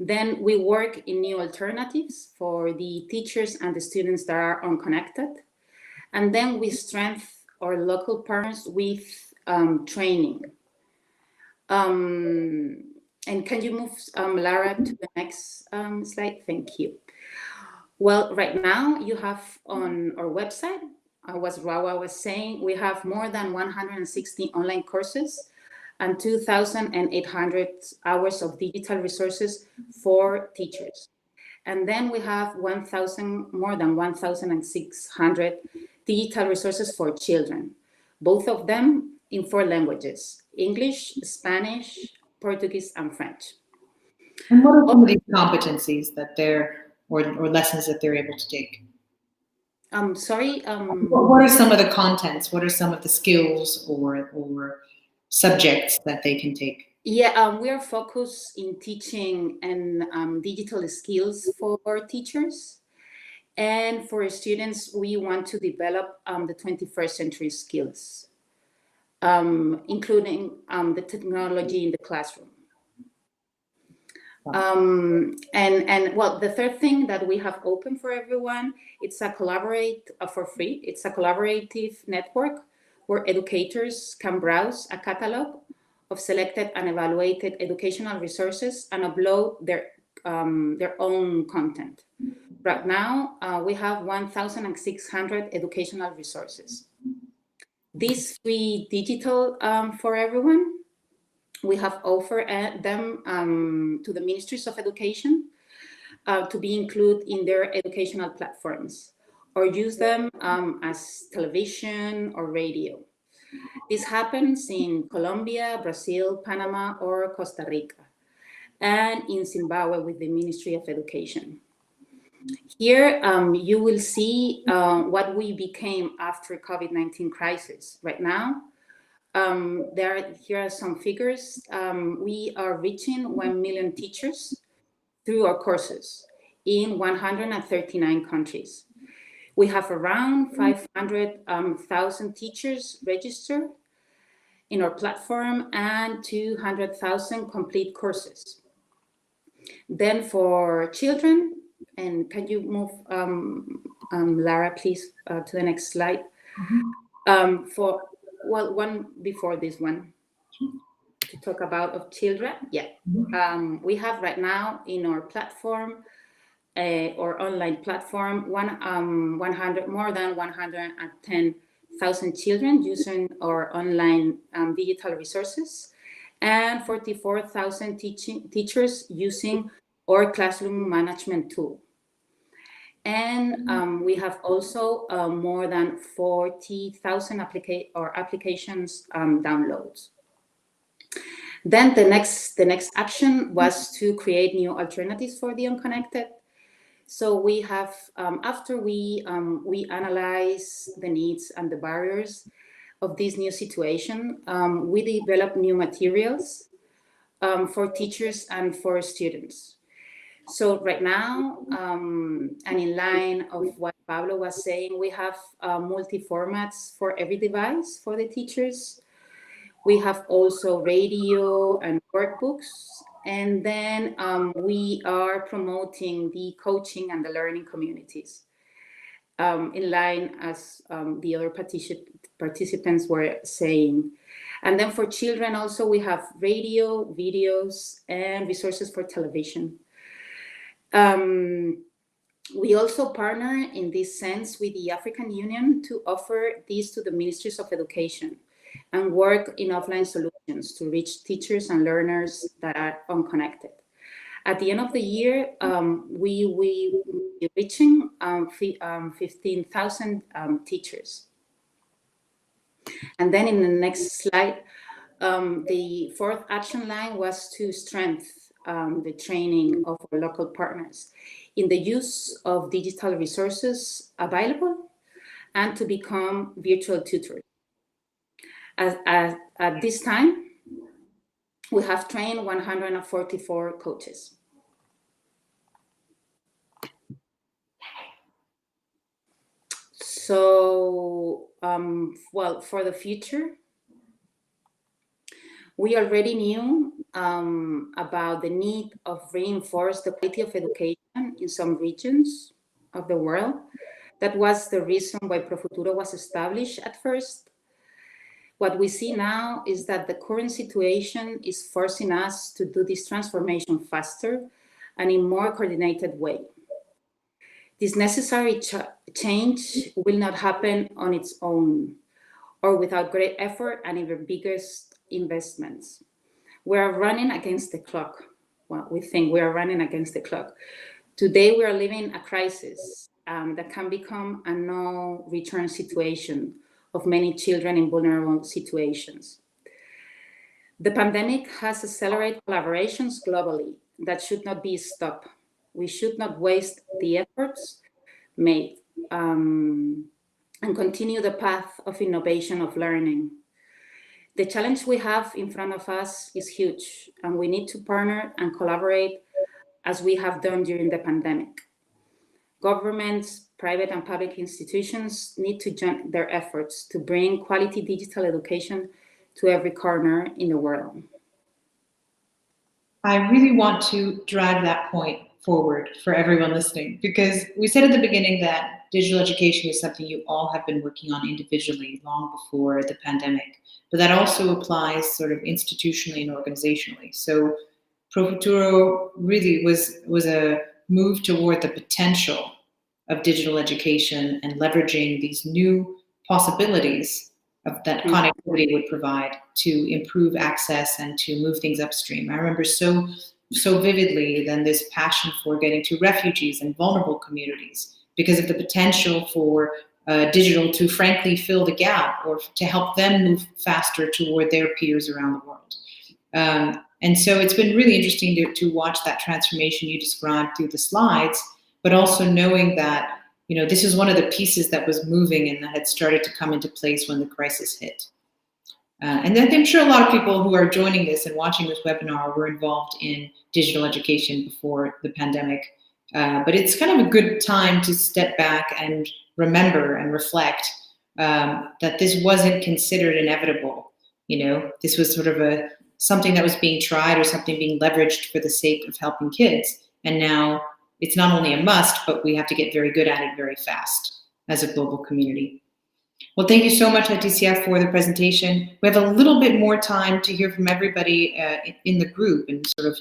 Then we work in new alternatives for the teachers and the students that are unconnected. And then we strengthen our local partners with training. And can you move, Lara, to the next slide? Thank you. Well, right now you have on our website, as Rawa was saying, we have more than 160 online courses and 2,800 hours of digital resources for teachers. And then we have more than 1,600 digital resources for children. Both of them in 4 languages: English, Spanish, Portuguese, and French. And what are some of these competencies that or lessons that they're able to take? Sorry. What are some of the contents? What are some of the skills or subjects that they can take? Yeah, we are focused in teaching and digital skills for teachers. And for students, we want to develop the 21st century skills, including the technology in the classroom. And well, the third thing that we have open for everyone, it's a for free. It's a collaborative network where educators can browse a catalog of selected and evaluated educational resources and upload their own content. Right now, we have 1,600 educational resources. This free digital for everyone, we have offered them to the Ministries of Education to be included in their educational platforms or use them as television or radio. This happens in Colombia, Brazil, Panama, or Costa Rica, and in Zimbabwe with the Ministry of Education. Here, you will see what we became after COVID-19 crisis. Right now, here are some figures. We are reaching 1 million teachers through our courses in 139 countries. We have around 500,000 teachers registered in our platform and 200,000 complete courses. Then for children, and can you move, Lara, please, to the next slide? Well, one before this one, to talk about of children. Yeah, we have right now in our platform, or online platform, more than 110,000 children using our online digital resources, and 44,000 teachers using our classroom management tool. And we have also more than 40,000 applications downloads. Then the next action was to create new alternatives for the unconnected. So we have, after we analyze the needs and the barriers of this new situation, we develop new materials for teachers and for students. So right now, and in line of what Pablo was saying, we have multi-formats for every device for the teachers. We have also radio and workbooks. And then we are promoting the coaching and the learning communities in line as the other participants were saying. And then for children also, we have radio, videos, and resources for television. We also partner in this sense with the African Union to offer these to the Ministries of Education and work in offline solutions to reach teachers and learners that are unconnected. At the end of the year, we will be reaching 15,000 teachers. And then in the next slide, the fourth action line was to strengthen the training of our local partners in the use of digital resources available and to become virtual tutors. At this time, we have trained 144 coaches. So, well, for the future, we already knew about the need of reinforce the quality of education in some regions of the world. That was the reason why Profuturo was established at first. What we see now is that the current situation is forcing us to do this transformation faster and in a more coordinated way. This necessary change will not happen on its own or without great effort and even biggest investments. We are running against the clock. Well, we think we are running against the clock. Today, we are living a crisis that can become a no return situation of many children in vulnerable situations. The pandemic has accelerated collaborations globally that should not be stopped. We should not waste the efforts made and continue the path of innovation, of learning. The challenge we have in front of us is huge, and we need to partner and collaborate as we have done during the pandemic. Governments, private and public institutions need to join their efforts to bring quality digital education to every corner in the world. I really want to drive that point forward for everyone listening, because we said at the beginning that digital education is something you all have been working on individually long before the pandemic, but that also applies sort of institutionally and organizationally. So Pro Futuro really was a move toward the potential of digital education and leveraging these new possibilities that connectivity would provide to improve access and to move things upstream. I remember so vividly then this passion for getting to refugees and vulnerable communities because of the potential for digital to frankly fill the gap or to help them move faster toward their peers around the world. And so it's been really interesting to watch that transformation you described through the slides, but also knowing that this is one of the pieces that was moving and that had started to come into place when the crisis hit. And then I'm sure a lot of people who are joining this and watching this webinar were involved in digital education before the pandemic. But it's kind of a good time to step back and remember and reflect that this wasn't considered inevitable. This was sort of something that was being tried or something being leveraged for the sake of helping kids. And now it's not only a must, but we have to get very good at it very fast as a global community. Well, thank you so much, Leticia, for the presentation. We have a little bit more time to hear from everybody in the group and sort of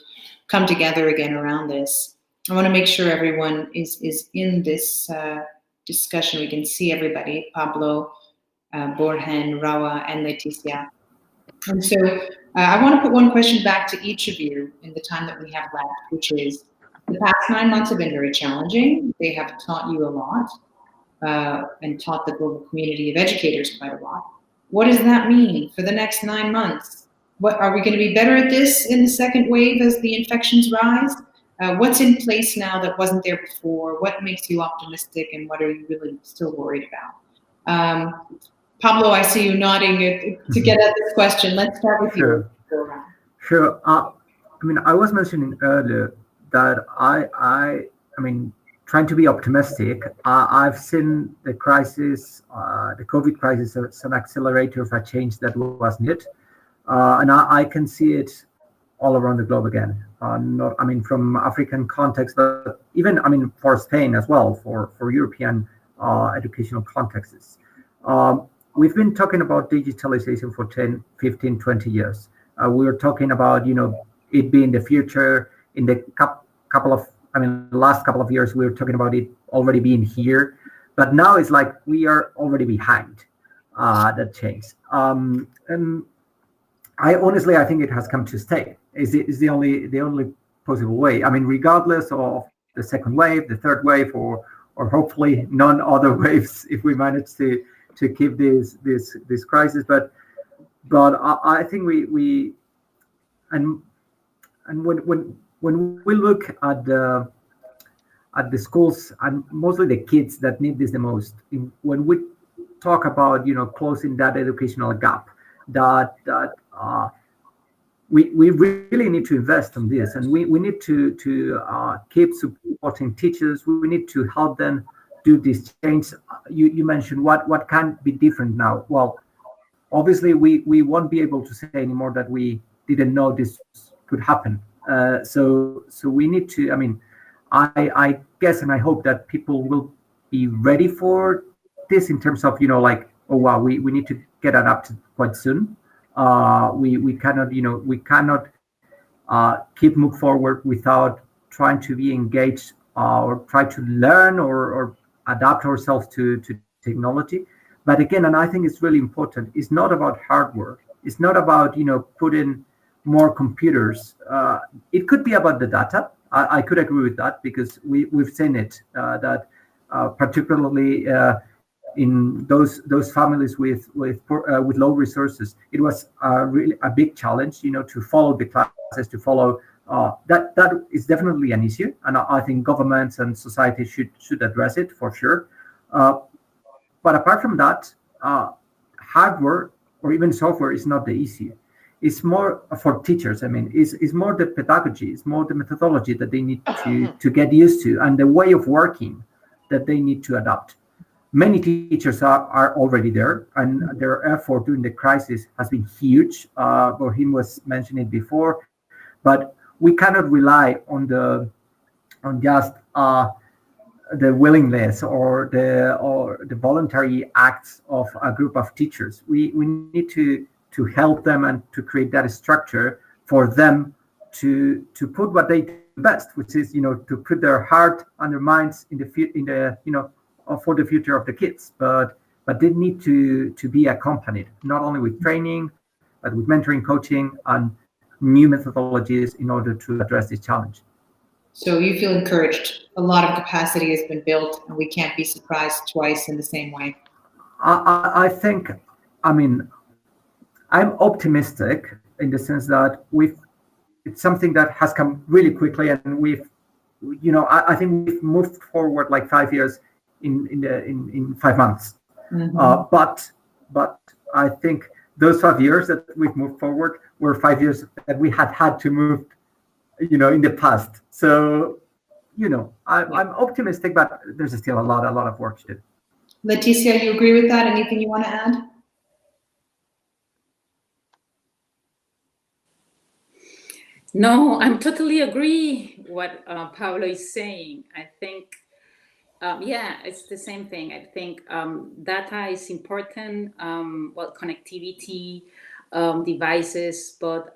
come together again around this. I want to make sure everyone is in this discussion. We can see everybody, Pablo, Borgen, Rawa, and Leticia. And so I want to put one question back to each of you in the time that we have left, which is, the past 9 months have been very challenging. They have taught you a lot and taught the global community of educators quite a lot. What does that mean for the next 9 months? Are we going to be better at this in the second wave as the infections rise? What's in place now that wasn't there before? What makes you optimistic and what are you really still worried about? Pablo, I see you nodding to get at this question. Let's start with you. Sure. I was mentioning earlier that I mean, trying to be optimistic. I've seen the crisis, the COVID crisis, as an accelerator of a change that was needed, and I can see it all around the globe again. From African context, but even for Spain as well, for European educational contexts. We've been talking about digitalization for 10, 15, 20 years. We were talking about it being the future. In the last couple of years, we were talking about it already being here, but now it's like we are already behind that change. And I think it has come to stay. Is the only possible way. Regardless of the second wave, the third wave, or hopefully none other waves, if we manage to keep this crisis. But I think we when we look at the schools and mostly the kids that need this the most, when we talk about closing that educational gap, that we really need to invest in this, and we need to keep supporting teachers. We need to help them do this change. You mentioned what can be different now. Well, obviously we won't be able to say anymore that we didn't know this could happen. So we need to, I guess, and I hope that people will be ready for this in terms of, oh wow, we need to get adapted quite soon. We cannot keep move forward without trying to be engaged or try to learn or adapt ourselves to technology. But again, and I think it's really important, it's not about hardware. It's not about, putting more computers. It could be about the data. I could agree with that because we've seen it, that particularly in those families with low resources. It was really a big challenge, to follow the classes, to follow. That is definitely an issue, and I think governments and society should address it for sure. But apart from that, hardware or even software is not the issue. It's more for teachers. I mean, it's more the pedagogy, it's more the methodology that they need to get used to, and the way of working that they need to adapt. Many teachers are already there, and their effort during the crisis has been huge. Bohim was mentioning it before, but we cannot rely on just the willingness or the voluntary acts of a group of teachers. We need to help them and to create that structure for them to put what they do best, which is to put their heart and their minds in the for the future of the kids. But they need to be accompanied not only with training, but with mentoring, coaching, and new methodologies in order to address this challenge. So you feel encouraged. A lot of capacity has been built, and we can't be surprised twice in the same way. I think, I mean, I'm optimistic in the sense that it's something that has come really quickly, and I think we've moved forward like 5 years in 5 months. Mm-hmm. But I think those 5 years that we've moved forward were 5 years that we had to move, in the past. So, I'm optimistic, but there's still a lot of work to do. Leticia, you agree with that? Anything you want to add? No, I'm totally agree what Pablo is saying. I think, it's the same thing. I think data is important. Connectivity, devices, but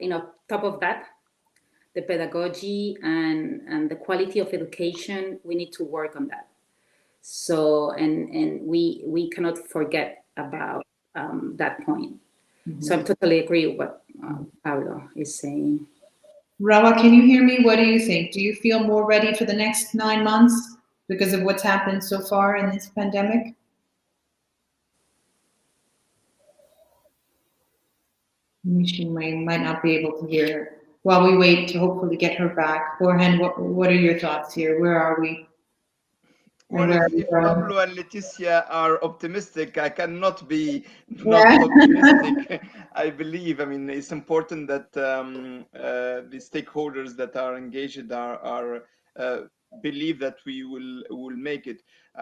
top of that, the pedagogy and the quality of education, we need to work on that. So, and we cannot forget about that point. Mm-hmm. So I totally agree with what Pablo is saying. Rawa, can you hear me? What do you think? Do you feel more ready for the next 9 months because of what's happened so far in this pandemic? She might not be able to hear her. While we wait to hopefully get her back, Jorge, what are your thoughts here? Where are we? Well, if Pablo and Leticia are optimistic, I cannot be not optimistic. I believe, it's important that the stakeholders that are engaged are believe that we will make it.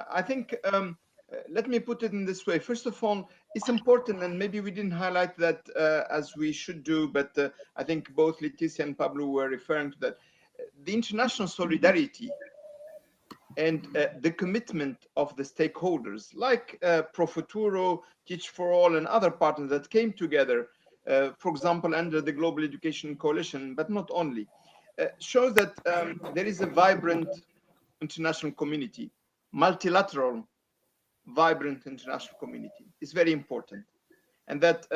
I think, let me put it in this way. First of all, it's important, and maybe we didn't highlight that as we should do, but I think both Leticia and Pablo were referring to that. The international solidarity and the commitment of the stakeholders like Profuturo, Teach for All, and other partners that came together, for example, under the Global Education Coalition, but not only, shows that there is a vibrant international community, multilateral, vibrant international community. It's very important. And that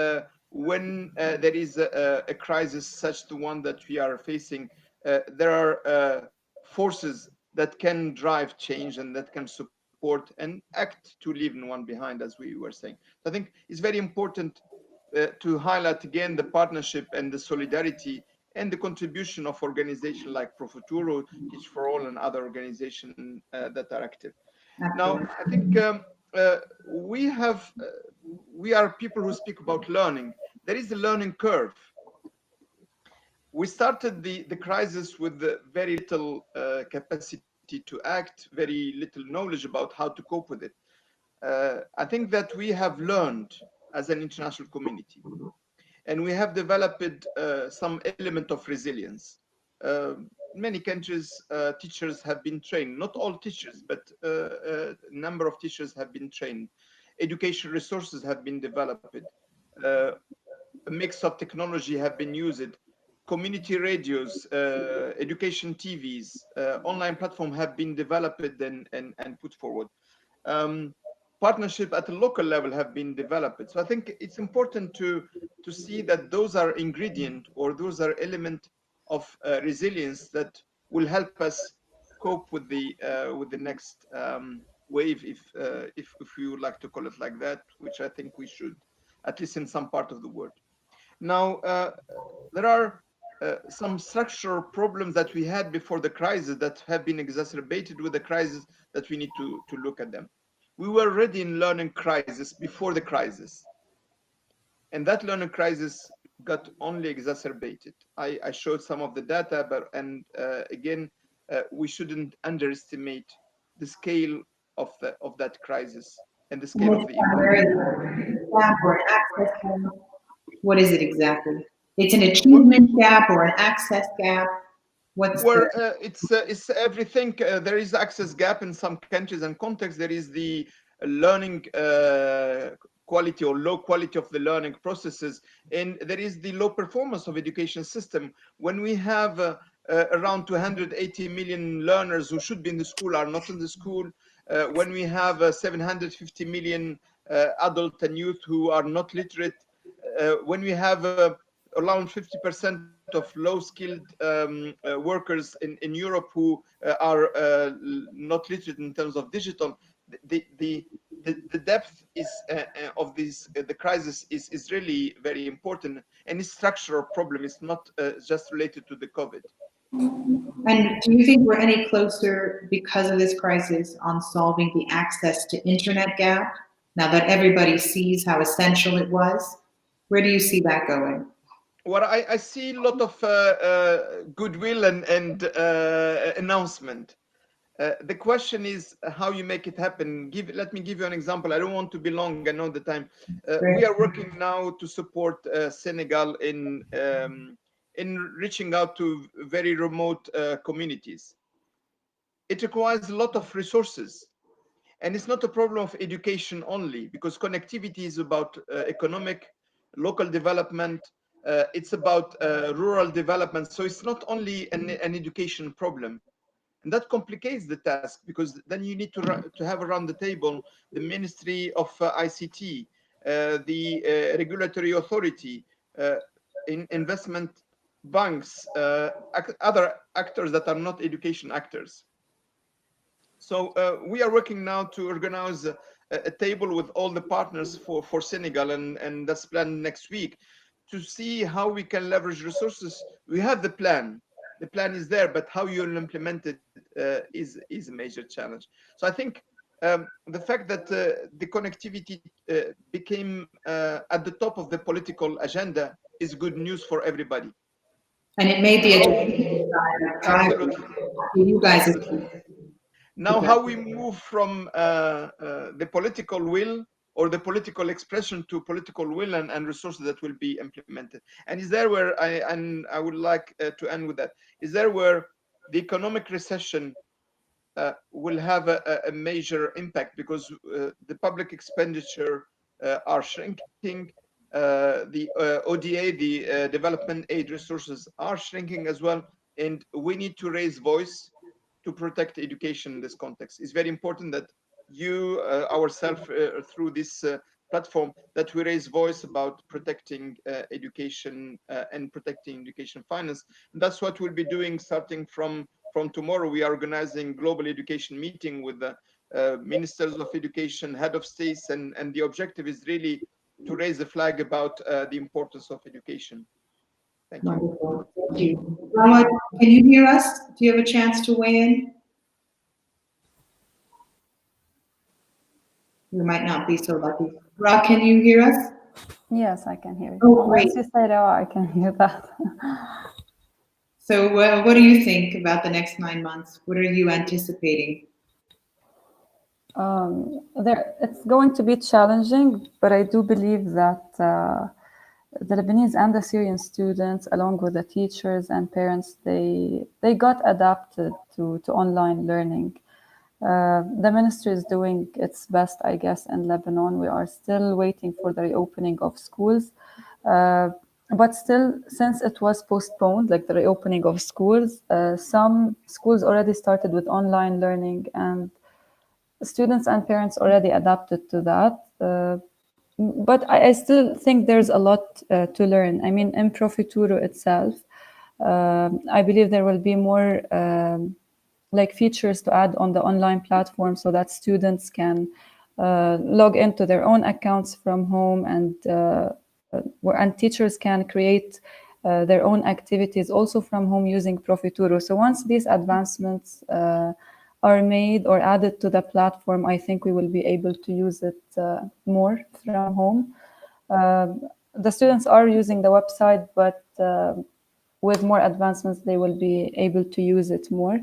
when there is a crisis such the one that we are facing, there are forces that can drive change and that can support and act to leave no one behind, as we were saying. So I think it's very important to highlight again the partnership and the solidarity and the contribution of organizations like Profuturo, Teach for All, and other organizations that are active. Now, I think we are people who speak about learning. There is a learning curve. We started the crisis with very little capacity to act, very little knowledge about how to cope with it. I think that we have learned as an international community, and we have developed some element of resilience. In many countries, teachers have been trained, not all teachers, but a number of teachers have been trained. Education resources have been developed. A mix of technology have been used. Community radios, education TVs, online platform have been developed and put forward. Partnership at a local level have been developed. So I think it's important to see that those are ingredient or those are element of resilience that will help us cope with the next wave, if we would like to call it like that, which I think we should, at least in some part of the world. Now, there are some structural problems that we had before the crisis that have been exacerbated with the crisis, that we need to look at them. We were already in learning crisis before the crisis, and that learning crisis got only exacerbated. I showed some of the data, but again, we shouldn't underestimate the scale of that crisis and the scale of the impact. What is it exactly? It's an achievement gap or an access gap? It's everything. There is access gap in some countries and contexts. There is the learning quality or low quality of the learning processes, and there is the low performance of education system. When we have around 280 million learners who should be in the school are not in the school, when we have 750 million adult and youth who are not literate, when we have around 50% of low-skilled workers in Europe who are not literate in terms of digital, the depth of the crisis is really very important, and it's structural problem. It's not just related to the COVID. And do you think we're any closer because of this crisis on solving the access to internet gap? Now that everybody sees how essential it was, where do you see that going? Well, I see a lot of goodwill and announcement. The question is how you make it happen. Let me give you an example. I don't want to be long. I know the time. We are working now to support Senegal in reaching out to very remote communities. It requires a lot of resources. And it's not a problem of education only, because connectivity is about economic, local development. It's about rural development. So it's not only an education problem. And that complicates the task, because then you need to have around the table the Ministry of ICT, the regulatory authority, investment banks, other actors that are not education actors. So we are working now to organize a table with all the partners for Senegal, and that's planned next week, to see how we can leverage resources. We have the plan. The plan is there, but how you'll implement it is a major challenge. So I think the fact that the connectivity became at the top of the political agenda is good news for everybody. And it made the education side absolutely. You guys. Now, how we move from the political will or the political expression to political will and resources that will be implemented. And is there where I would like to end with that, is there where the economic recession will have a major impact, because the public expenditure are shrinking, the ODA, the development aid resources are shrinking as well, and we need to raise voice to protect education in this context. It's very important that you, ourselves, through this platform, that we raise voice about protecting education and protecting education finance. And that's what we'll be doing starting from tomorrow. We are organizing global education meeting with the ministers of education, head of states, and the objective is really to raise the flag about the importance of education. Thank you. Wonderful. Thank you. Rahmat, can you hear us? Do you have a chance to weigh in? You might not be so lucky. Ra, can you hear us? Yes, I can hear you. Oh, great. Once you say that, I can hear that. So what do you think about the next 9 months? What are you anticipating? It's going to be challenging, but I do believe that the Lebanese and the Syrian students, along with the teachers and parents, they got adapted to online learning. The ministry is doing its best, I guess, in Lebanon. We are still waiting for the reopening of schools. But still, since it was postponed, like the reopening of schools, some schools already started with online learning, and students and parents already adapted to that. But I still think there's a lot to learn. I mean, in Profituro itself, I believe there will be more like features to add on the online platform so that students can log into their own accounts from home, and teachers can create their own activities also from home using Profituro. So once these advancements are made or added to the platform, I think we will be able to use it more from home. The students are using the website, but with more advancements, they will be able to use it more.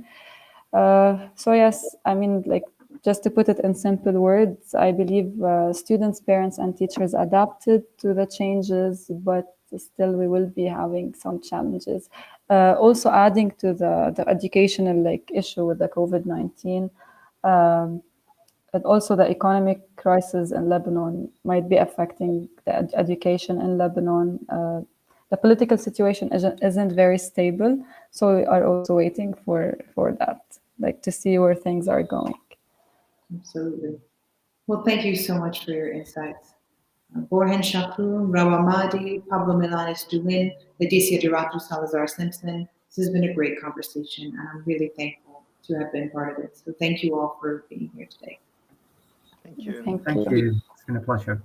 So yes, I mean, like, just to put it in simple words, I believe students, parents, and teachers adapted to the changes, but still we will be having some challenges. Also adding to the educational issue with the COVID-19, and also the economic crisis in Lebanon might be affecting the education in Lebanon. The political situation isn't very stable, so we are also waiting for that, to see where things are going. Absolutely. Well, thank you so much for your insights. Borhan Shakur, Rawa Mahdi, Pablo Milanes Dulin, Leticia Duratu Salazar Simpson. This has been a great conversation, and I'm really thankful to have been part of it. So thank you all for being here today. Thank you. Thank Thank you. you. It's been a pleasure.